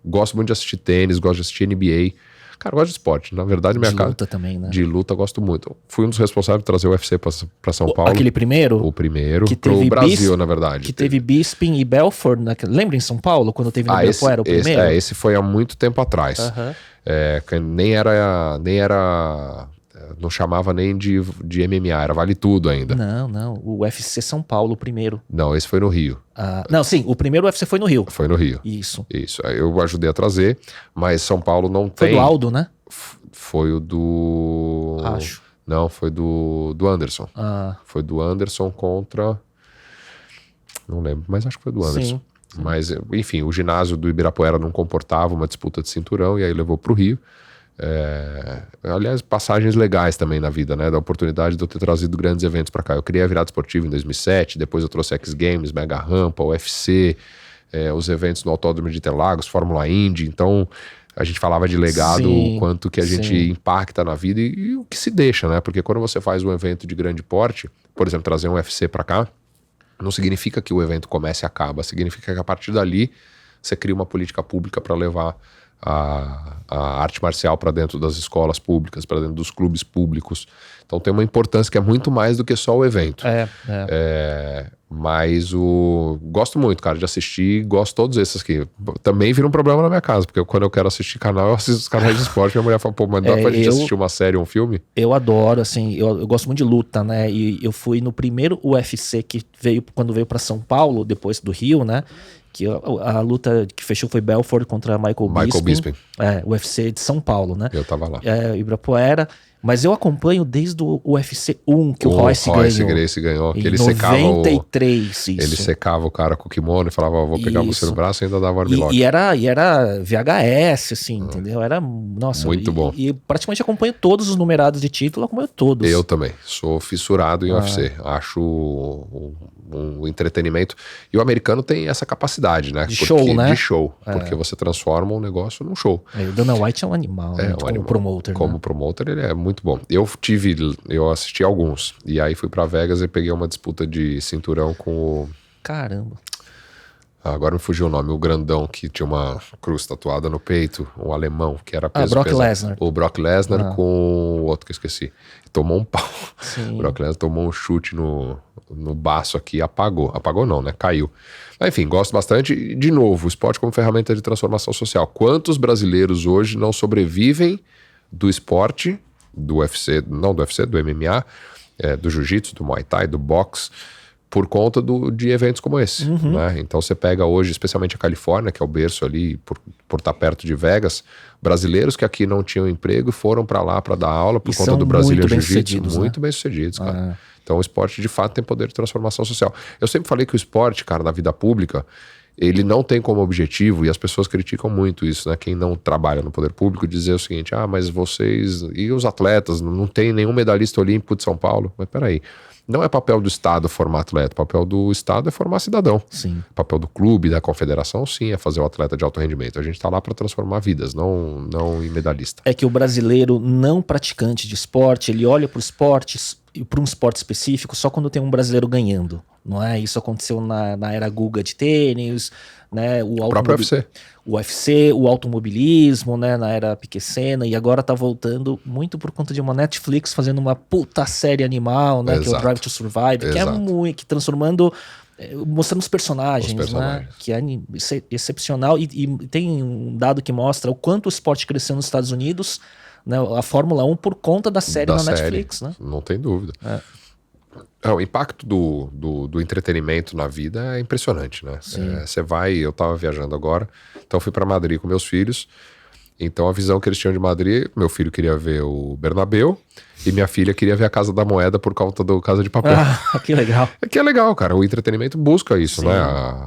Gosto muito de assistir tênis, gosto de assistir NBA. Cara, eu gosto de esporte. Na verdade, minha casa. De luta também, né? De luta, gosto muito. Fui um dos responsáveis por trazer o UFC pra São Paulo. Aquele primeiro? O primeiro. Que teve pro Brasil, na verdade. Que teve Bisping e Belfort. Lembra em São Paulo, quando teve no Ibirapuera o primeiro? Esse foi há muito tempo atrás. Nem era... Não chamava nem de MMA, era Vale Tudo ainda. Não. O UFC São Paulo, o primeiro. Não, esse foi no Rio. Não, sim, o primeiro UFC foi no Rio. Foi no Rio. Isso. Eu ajudei a trazer, mas São Paulo não tem... Foi do Aldo, né? Foi o do... Acho. Não, foi do Anderson. Foi do Anderson contra... Não lembro, mas acho que foi do Anderson. Sim. Mas, enfim, o ginásio do Ibirapuera não comportava uma disputa de cinturão e aí levou pro Rio. Aliás, passagens legais também na vida, né? Da oportunidade de eu ter trazido grandes eventos pra cá. Eu criei a Virada Esportiva em 2007, depois eu trouxe X Games, Mega Rampa, UFC, os eventos no Autódromo de Interlagos, Fórmula Indy. Então, a gente falava de legado, o quanto que a gente impacta na vida e o que se deixa, né? Porque quando você faz um evento de grande porte, por exemplo, trazer um UFC pra cá, não significa que o evento comece e acaba, significa que a partir dali você cria uma política pública para levar a arte marcial para dentro das escolas públicas, para dentro dos clubes públicos. Então tem uma importância que é muito mais do que só o evento. Mas gosto muito, cara, de assistir, gosto de todos esses aqui. Também vira um problema na minha casa, porque quando eu quero assistir canal, eu assisto os canais de esporte, minha mulher fala, pô, mas dá pra gente assistir uma série ou um filme? Eu adoro, assim, eu gosto muito de luta, né, e eu fui no primeiro UFC que veio, quando veio pra São Paulo, depois do Rio, né, que a luta que fechou foi Belfort contra Michael Bisping. O UFC de São Paulo, né. Eu tava lá. Ibirapuera. Mas eu acompanho desde o UFC 1 que o Royce ganhou. Que ele 93, secava ele secava o cara com o kimono e falava, vou pegar você no braço e ainda dava armlock. E era VHS, assim, entendeu? Era, nossa, muito bom. E praticamente acompanho todos os numerados de título, acompanho todos. Eu também, sou fissurado em UFC. Acho um entretenimento. E o americano tem essa capacidade, né? De show, né? De show, porque você transforma um negócio num show. O Dana White é um animal, né? Como promoter. Como promoter, ele é muito bom. Eu assisti alguns. E aí fui pra Vegas e peguei uma disputa de cinturão com o... Caramba. Agora me fugiu o nome. O grandão que tinha uma cruz tatuada no peito. Um alemão que era peso Brock Lesnar. O Brock Lesnar com o outro que eu esqueci. Tomou um pau. Sim. O Brock Lesnar tomou um chute no no baço aqui, apagou. Apagou não, né? Caiu. Mas, enfim, gosto bastante. E, de novo, o esporte como ferramenta de transformação social. Quantos brasileiros hoje não sobrevivem do esporte, do UFC, não do UFC, do MMA, do jiu-jitsu, do muay thai, do boxe, por conta de eventos como esse, né? Então você pega hoje, especialmente a Califórnia, que é o berço ali, por estar perto de Vegas, brasileiros que aqui não tinham emprego foram para lá para dar aula por conta do Brazilian Jiu-Jitsu. Muito bem sucedidos, cara. Então o esporte de fato tem poder de transformação social. Eu sempre falei que o esporte, cara, na vida pública, ele não tem como objetivo, e as pessoas criticam muito isso, né? Quem não trabalha no poder público dizer o seguinte, mas vocês e os atletas, não tem nenhum medalhista olímpico de São Paulo. Mas peraí, não é papel do Estado formar atleta, o papel do Estado é formar cidadão. Sim. O papel do clube, da confederação, sim, é fazer o atleta de alto rendimento. A gente está lá para transformar vidas, não em medalhista. É que o brasileiro não praticante de esporte, ele olha para o esporte, para um esporte específico, só quando tem um brasileiro ganhando, não é? Isso aconteceu na era Guga de tênis, né? O próprio UFC. O UFC, o automobilismo, né? Na era Piquet Senna, e agora tá voltando muito por conta de uma Netflix fazendo uma puta série animal, né? Exato. Que é o Drive to Survive, que é muito, mostrando os personagens, né? Que é excepcional, e tem um dado que mostra o quanto o esporte cresceu nos Estados Unidos, né, a Fórmula 1 por conta da série Netflix, né? Não tem dúvida. O impacto do entretenimento na vida é impressionante, né? Você eu tava viajando agora, então fui para Madrid com meus filhos. Então a visão que eles tinham de Madrid, meu filho queria ver o Bernabéu e minha filha queria ver a Casa da Moeda por conta do Casa de Papel. Que legal. Que é legal, cara. O entretenimento busca isso, né?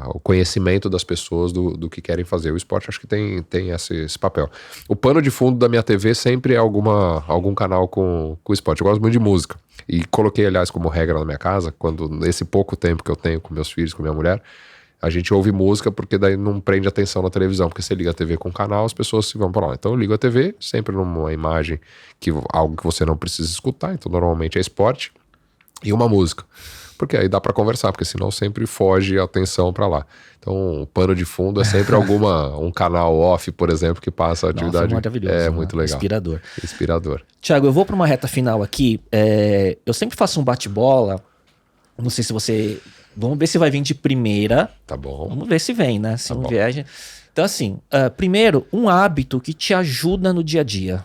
O conhecimento das pessoas do que querem fazer. O esporte acho que tem esse papel. O pano de fundo da minha TV sempre é algum canal com esporte. Eu gosto muito de música. E coloquei, aliás, como regra na minha casa, quando nesse pouco tempo que eu tenho com meus filhos, com minha mulher, a gente ouve música porque daí não prende atenção na televisão, porque você liga a TV com o canal, as pessoas se vão para lá. Então eu ligo a TV, sempre numa imagem, algo que você não precisa escutar, então normalmente é esporte, e uma música. Porque aí dá para conversar, porque senão sempre foge a atenção para lá. Então o pano de fundo é sempre um canal off, por exemplo, que passa a atividade. Maravilhoso, é né? Muito legal. Inspirador. Thiago, eu vou para uma reta final aqui. Eu sempre faço um bate-bola, não sei se você... Vamos ver se vai vir de primeira. Tá bom. Vamos ver se vem, né? Se não vier, gente... Então, assim, primeiro, um hábito que te ajuda no dia a dia.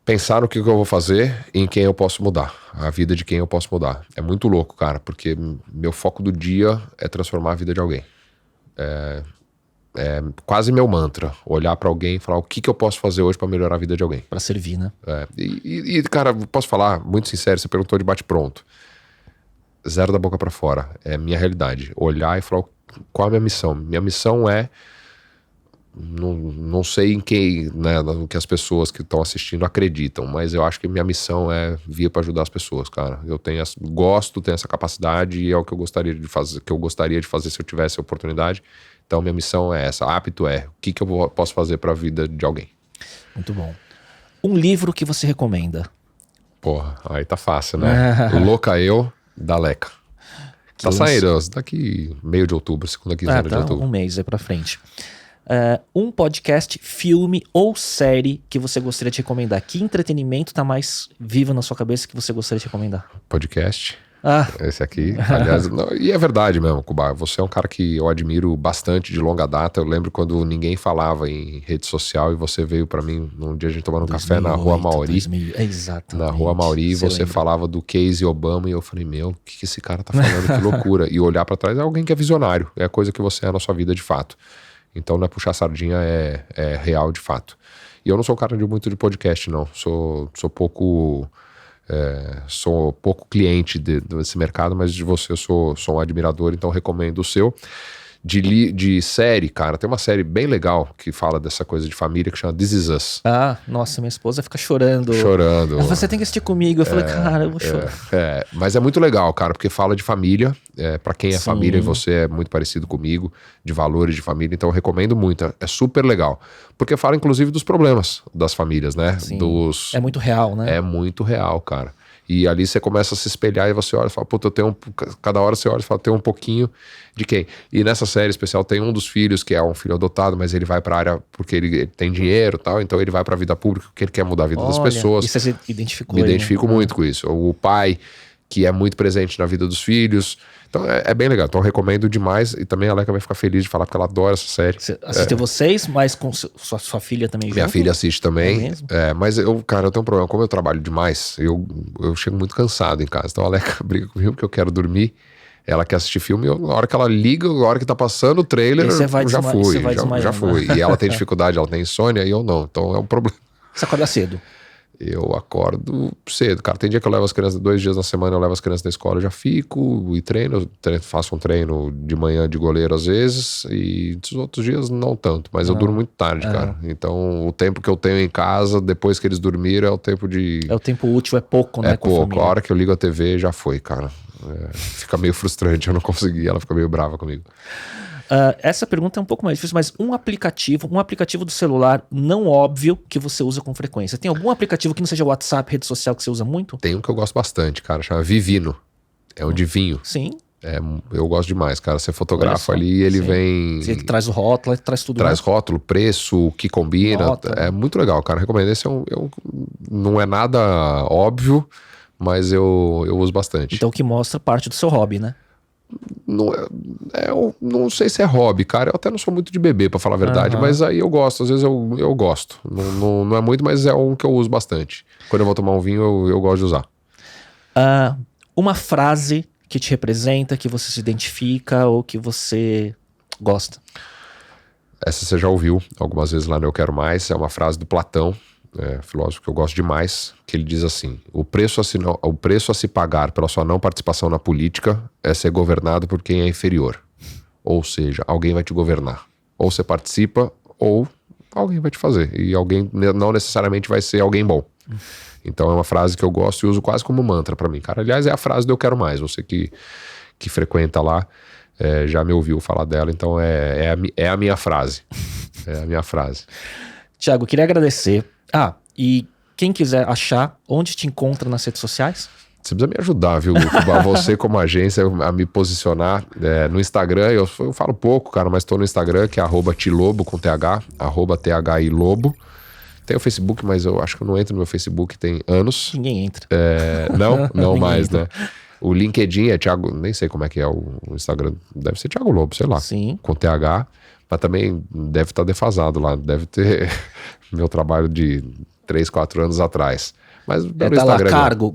Pensar no que eu vou fazer e em quem eu posso mudar. A vida de quem eu posso mudar. É muito louco, cara, porque meu foco do dia é transformar a vida de alguém. É quase meu mantra. Olhar pra alguém e falar o que eu posso fazer hoje pra melhorar a vida de alguém. Pra servir, né? Cara, posso falar, muito sincero, você perguntou de bate-pronto. Zero da boca pra fora. É minha realidade. Olhar e falar qual é a minha missão. Minha missão é... Não sei em quem, né, no que as pessoas que estão assistindo acreditam, mas eu acho que minha missão é vir para ajudar as pessoas, cara. Eu tenho essa capacidade e é o que eu gostaria de fazer, se eu tivesse a oportunidade. Então minha missão é essa. Hábito é o que eu posso fazer para a vida de alguém. Muito bom. Um livro que você recomenda? Porra, aí tá fácil, né? Louca Eu, da Leca. Tá saindo daqui meio de outubro, segunda quinzena de outubro. Um mês aí pra frente. Um podcast, filme ou série que você gostaria de recomendar? Que entretenimento tá mais vivo na sua cabeça que você gostaria de recomendar? Podcast. Esse aqui. Aliás, e é verdade mesmo, Cuba. Você é um cara que eu admiro bastante de longa data. Eu lembro quando ninguém falava em rede social e você veio pra mim num dia a gente tomando um café na Rua Mauri. Exatamente. Na Rua Mauri, e você falava do Casey Obama e eu falei, o que esse cara tá falando? Que loucura. E olhar pra trás é alguém que é visionário. É a coisa que você é na sua vida de fato. Então não é puxar sardinha, é real de fato. E eu não sou um cara muito de podcast, não. Sou pouco cliente desse mercado, mas de você eu sou um admirador, então recomendo o seu. De série, cara, tem uma série bem legal que fala dessa coisa de família que chama This Is Us. Nossa, minha esposa fica chorando. Ela falou, você tem que assistir comigo. Eu falei, cara, eu vou chorar. Mas é muito legal, cara, porque fala de família. Pra quem é família, e você é muito parecido comigo, de valores de família, então eu recomendo muito. É super legal. Porque fala, inclusive, dos problemas das famílias, né? É muito real, né? É muito real, cara. E ali você começa a se espelhar e você olha e fala, puta, cada hora você olha e fala, tem um pouquinho de quem? E nessa série especial tem um dos filhos que é um filho adotado, mas ele vai pra área porque ele tem dinheiro e tal, então ele vai pra vida pública porque ele quer mudar a vida das pessoas. E você se identificou? Me identifico muito com isso. O pai que é muito presente na vida dos filhos. Então é bem legal. Então eu recomendo demais. E também a Leca vai ficar feliz de falar, porque ela adora essa série. Você assistiu vocês, mas com sua filha também junto? Minha filha assiste também. É mesmo? Mas cara, eu tenho um problema. Como eu trabalho demais, eu chego muito cansado em casa. Então a Leca briga comigo porque eu quero dormir. Ela quer assistir filme, na hora que ela liga, na hora que tá passando o trailer, já fui. E ela tem dificuldade, ela tem insônia e eu não. Então é um problema. Você acorda cedo? Eu acordo cedo, cara. Tem dia que eu levo as crianças, 2 dias na semana eu levo as crianças da escola, eu já fico e treino, faço um treino de manhã de goleiro às vezes, e os outros dias não tanto, mas eu durmo muito tarde, cara. Então o tempo que eu tenho em casa, depois que eles dormiram, é o tempo de... É o tempo útil, é pouco, né? É pouco, a hora que eu ligo a TV já foi, cara. Fica meio frustrante, eu não consegui, ela fica meio brava comigo. Essa pergunta é um pouco mais difícil, mas um aplicativo do celular não óbvio que você usa com frequência. Tem algum aplicativo que não seja WhatsApp, rede social, que você usa muito? Tem um que eu gosto bastante, cara, chama Vivino. É o de vinho. Sim. Eu gosto demais, cara. Você fotografa ali e ele vem... Ele traz o rótulo, ele traz tudo. Traz rótulo, preço, o que combina. Nota. É muito legal, cara. Recomendo. Esse não é nada óbvio, mas eu uso bastante. Então, que mostra parte do seu hobby, né? Eu não sei se é hobby, cara. Eu até não sou muito de beber, pra falar a verdade, mas aí eu gosto. Às vezes eu gosto. Não é muito, mas é um que eu uso bastante. Quando eu vou tomar um vinho, eu gosto de usar. Uma frase que te representa, que você se identifica ou que você gosta? Essa você já ouviu algumas vezes lá no Eu Quero Mais. É uma frase do Platão, filósofo que eu gosto demais, que ele diz assim: o preço a se pagar pela sua não participação na política é ser governado por quem é inferior. Ou seja, alguém vai te governar. Ou você participa, ou alguém vai te fazer. E alguém não necessariamente vai ser alguém bom. Então é uma frase que eu gosto e uso quase como mantra pra mim, cara. Aliás, é a frase do Eu Quero Mais. Você que frequenta lá já me ouviu falar dela, então é a minha frase. É a minha frase. Thiago, queria agradecer. E quem quiser achar, onde te encontra nas redes sociais? Você precisa me ajudar, viu, Luco? Você como agência a me posicionar no Instagram. Eu falo pouco, cara, mas tô no Instagram, que é @tilobo com TH, @THIlobo. Tem o Facebook, mas eu acho que eu não entro no meu Facebook tem anos. Ninguém entra. Não mais, né? O LinkedIn é Thiago, nem sei como é que é o Instagram, deve ser Thiago Lobo, sei lá. Sim. Com TH, mas também deve estar defasado lá, deve ter meu trabalho de 3, 4 anos atrás. Mas tá Instagram, lá, cargo,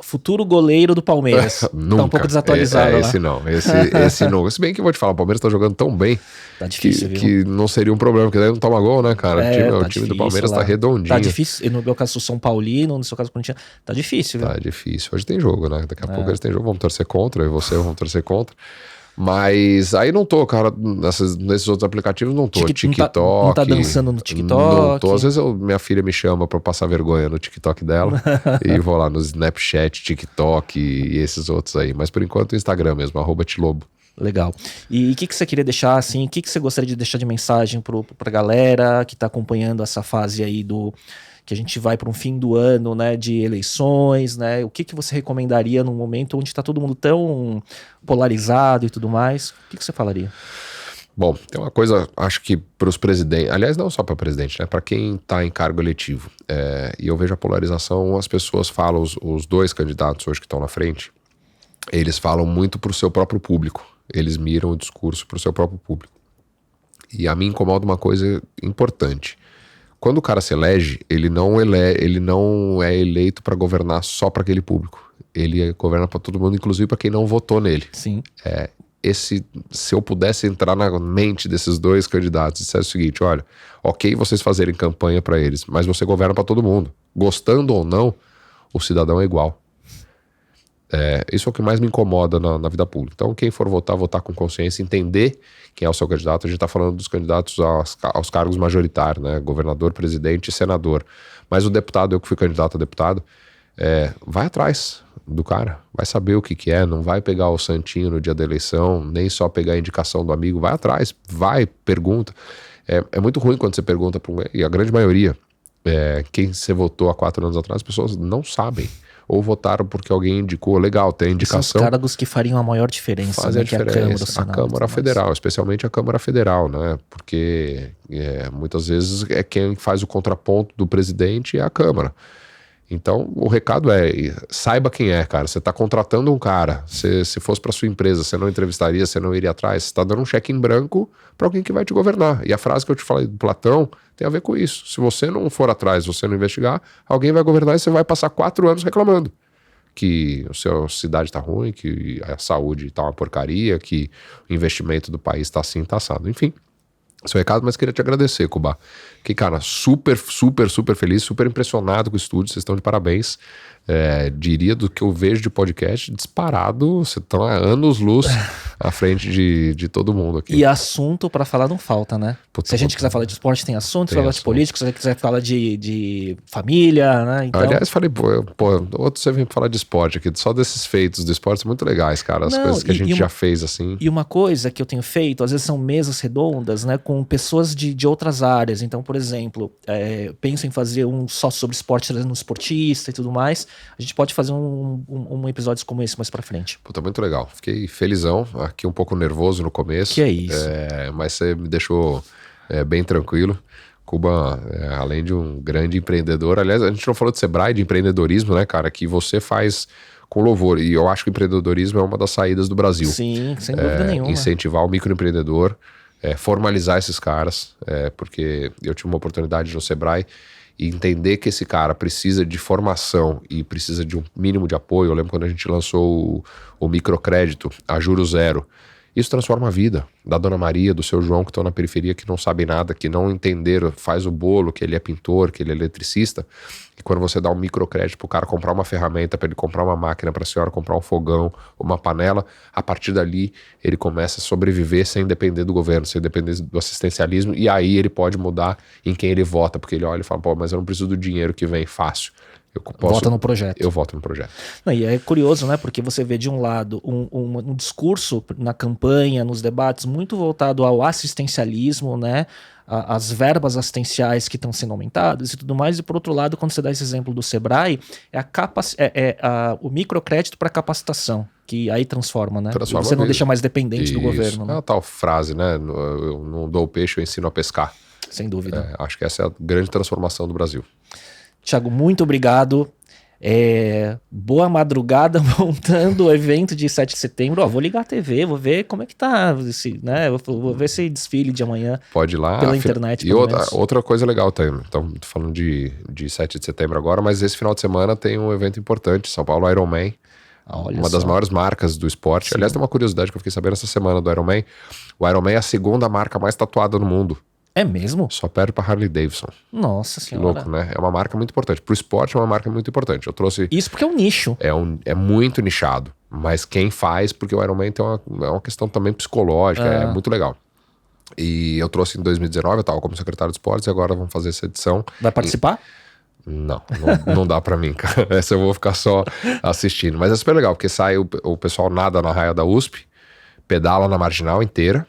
futuro goleiro do Palmeiras. Nunca. Tá um pouco desatualizado lá. Esse não, esse não. Se bem que eu vou te falar, o Palmeiras tá jogando tão bem tá difícil, que não seria um problema, porque daí não toma gol, né, cara? O time do Palmeiras tá redondinho. Tá difícil, no meu caso sou São Paulino, no seu caso Corinthians, tá difícil, viu? Tá difícil. Hoje tem jogo, né? Daqui a pouco eles têm jogo, vamos torcer contra, eu e você vamos torcer contra. Mas aí não tô, cara, nesses outros aplicativos não tô. TikTok. Não tá dançando no TikTok? Não tô. Às vezes minha filha me chama pra passar vergonha no TikTok dela e vou lá no Snapchat, TikTok e esses outros aí. Mas por enquanto o Instagram mesmo, @tilobo. Legal. E o que você queria deixar, assim, o que você gostaria de deixar de mensagem pra galera que tá acompanhando essa fase aí que a gente vai para um fim do ano, né, de eleições, né? O que você recomendaria num momento onde está todo mundo tão polarizado e tudo mais? O que você falaria? Bom, tem uma coisa, acho que para os presidentes, aliás, não só para presidente, né, para quem está em cargo eletivo, e eu vejo a polarização, as pessoas falam, os 2 candidatos hoje que estão na frente, eles falam muito para o seu próprio público, eles miram o discurso para o seu próprio público. E a mim incomoda uma coisa importante. Quando o cara se elege, ele não é eleito para governar só para aquele público. Ele governa para todo mundo, inclusive para quem não votou nele. Sim. Se eu pudesse entrar na mente desses 2 candidatos e dissesse o seguinte: olha, ok vocês fazerem campanha para eles, mas você governa para todo mundo. Gostando ou não, o cidadão é igual. Isso é o que mais me incomoda na vida pública. Então quem for votar com consciência, entender quem é o seu candidato. A gente está falando dos candidatos aos cargos majoritários, né? Governador, presidente e senador. Mas o deputado, eu que fui candidato a deputado, vai atrás do cara, vai saber o que é, não vai pegar o santinho no dia da eleição, nem só pegar a indicação do amigo, vai atrás, pergunta. É muito ruim quando você pergunta e a grande maioria, quem você votou há 4 anos atrás, as pessoas não sabem. Ou votaram porque alguém indicou, legal, tem indicação. São os cargos que fariam a maior diferença. Fazem a diferença. Que a Câmara Federal, especialmente a Câmara Federal, né? Porque muitas vezes quem faz o contraponto do presidente é a Câmara. Então, o recado é, saiba quem é, cara. Você tá contratando um cara. Se fosse pra sua empresa, você não entrevistaria, você não iria atrás. Você tá dando um cheque em branco pra alguém que vai te governar. E a frase que eu te falei do Platão tem a ver com isso. Se você não for atrás, se você não investigar, alguém vai governar e você vai passar 4 anos reclamando que a sua cidade tá ruim, que a saúde tá uma porcaria, que o investimento do país tá assim, tá assado. Enfim, seu recado, mas queria te agradecer, Cuba. Que, cara, super feliz, super impressionado com o estúdio, vocês estão de parabéns. Diria do que eu vejo de podcast, disparado, vocês estão há anos-luz à frente de todo mundo aqui. E assunto pra falar não falta, né? Puta, se a gente quiser falar de esporte, tem assunto. Se tem falar assunto. de política, se a gente quiser falar de família, né? Então... Aliás, falei, outro você vem falar de esporte aqui, só desses feitos do esporte são muito legais, cara. As coisas que a gente já fez, assim. E uma coisa que eu tenho feito, às vezes são mesas redondas, né? Com pessoas de outras áreas. Então, por exemplo, penso em fazer um só sobre esporte, trazendo um esportista e tudo mais. A gente pode fazer um episódio como esse mais pra frente. Puta, muito legal. Fiquei felizão, aqui um pouco nervoso no começo. Que é isso. Mas você me deixou bem tranquilo. Cuba, além de um grande empreendedor, aliás, a gente não falou de Sebrae, de empreendedorismo, né, cara, que você faz com louvor. E eu acho que o empreendedorismo é uma das saídas do Brasil. Sim, sem dúvida nenhuma. Incentivar o microempreendedor, formalizar esses caras, porque eu tive uma oportunidade no Sebrae e entender que esse cara precisa de formação e precisa de um mínimo de apoio. Eu lembro quando a gente lançou o microcrédito a juros zero. Isso transforma a vida da Dona Maria, do seu João, que estão na periferia, que não sabem nada, que não entenderam, faz o bolo, que ele é pintor, que ele é eletricista. E quando você dá um microcrédito para o cara comprar uma ferramenta, para ele comprar uma máquina, para a senhora comprar um fogão, uma panela, a partir dali ele começa a sobreviver sem depender do governo, sem depender do assistencialismo, e aí ele pode mudar em quem ele vota, porque ele olha e fala, pô, mas eu não preciso do dinheiro que vem fácil. Vota no projeto. Eu voto no projeto. Não, e é curioso, né? Porque você vê de um lado um discurso na campanha, nos debates, muito voltado ao assistencialismo, né? As verbas assistenciais que estão sendo aumentadas e tudo mais. E por outro lado, quando você dá esse exemplo do Sebrae, o microcrédito para capacitação, que aí transforma, né? Transforma você não mesmo. deixa mais dependente do Isso. governo. Né? É a tal frase, né? Eu não dou o peixe, eu ensino a pescar. Sem dúvida. Acho que essa é a grande transformação do Brasil. Thiago, muito obrigado. Boa madrugada montando o evento de 7 de setembro. Vou ligar a TV, vou ver como é que tá né? Vou ver esse desfile de amanhã. Pode ir lá. Pela internet. E outra coisa legal também. Então, tô falando de 7 de setembro agora, mas esse final de semana tem um evento importante, São Paulo Ironman. Uma das maiores marcas do esporte. Sim. Aliás, tem uma curiosidade que eu fiquei sabendo essa semana do Ironman. O Ironman é a segunda marca mais tatuada no mundo. É mesmo? Só perde pra Harley Davidson. Nossa senhora. Que louco, né? É uma marca muito importante. Pro esporte é uma marca muito importante. Eu trouxe... Isso porque é um nicho. É muito nichado. Mas quem faz, porque o Ironman tem uma questão também psicológica, é muito legal. E eu trouxe em 2019, eu tava como secretário de esportes, e agora vamos fazer essa edição. Vai participar? Não dá pra mim, cara. Essa eu vou ficar só assistindo. Mas é super legal, porque sai o pessoal nada na raia da USP, pedala na Marginal inteira,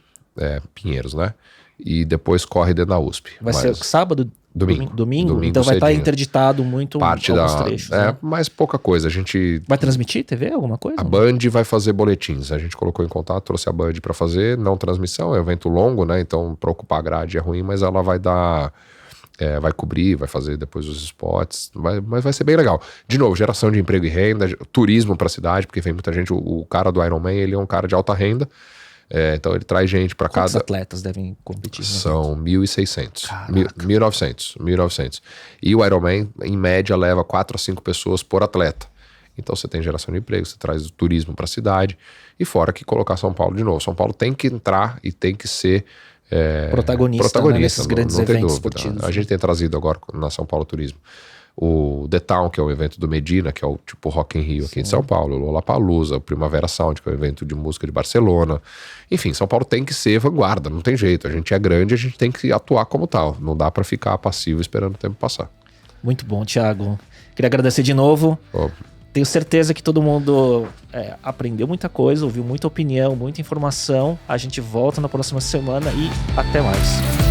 Pinheiros, né? E depois corre dentro da USP. Vai ser sábado? Domingo? Então vai estar interditado muito parte alguns trechos. Né? Mas pouca coisa. A gente... Vai transmitir TV, alguma coisa? A Band vai fazer boletins. A gente colocou em contato, trouxe a Band pra fazer, não transmissão, é um evento longo, né? Então pra ocupar a grade é ruim, mas ela vai dar... vai cobrir, vai fazer depois os spots, mas vai ser bem legal. De novo, geração de emprego e renda, turismo pra cidade, porque vem muita gente, o cara do Ironman, ele é um cara de alta renda, então ele traz gente pra Quantos cada... atletas devem competir? São 1.600, 1.900. E o Ironman, em média, leva 4 a 5 pessoas por atleta. Então você tem geração de emprego, você traz o turismo pra cidade, e fora que colocar São Paulo de novo. São Paulo tem que entrar e tem que ser... protagonista né, nesses grandes eventos esportivos. A gente tem trazido agora na São Paulo Turismo o The Town, que é o evento do Medina, que é o tipo Rock in Rio aqui de São Paulo, o Lollapalooza, o Primavera Sound, que é o evento de música de Barcelona. Enfim, São Paulo tem que ser vanguarda, não tem jeito. A gente é grande, a gente tem que atuar como tal. Não dá para ficar passivo esperando o tempo passar. Muito bom, Thiago. Queria agradecer de novo. Tenho certeza que todo mundo aprendeu muita coisa, ouviu muita opinião, muita informação. A gente volta na próxima semana e até mais.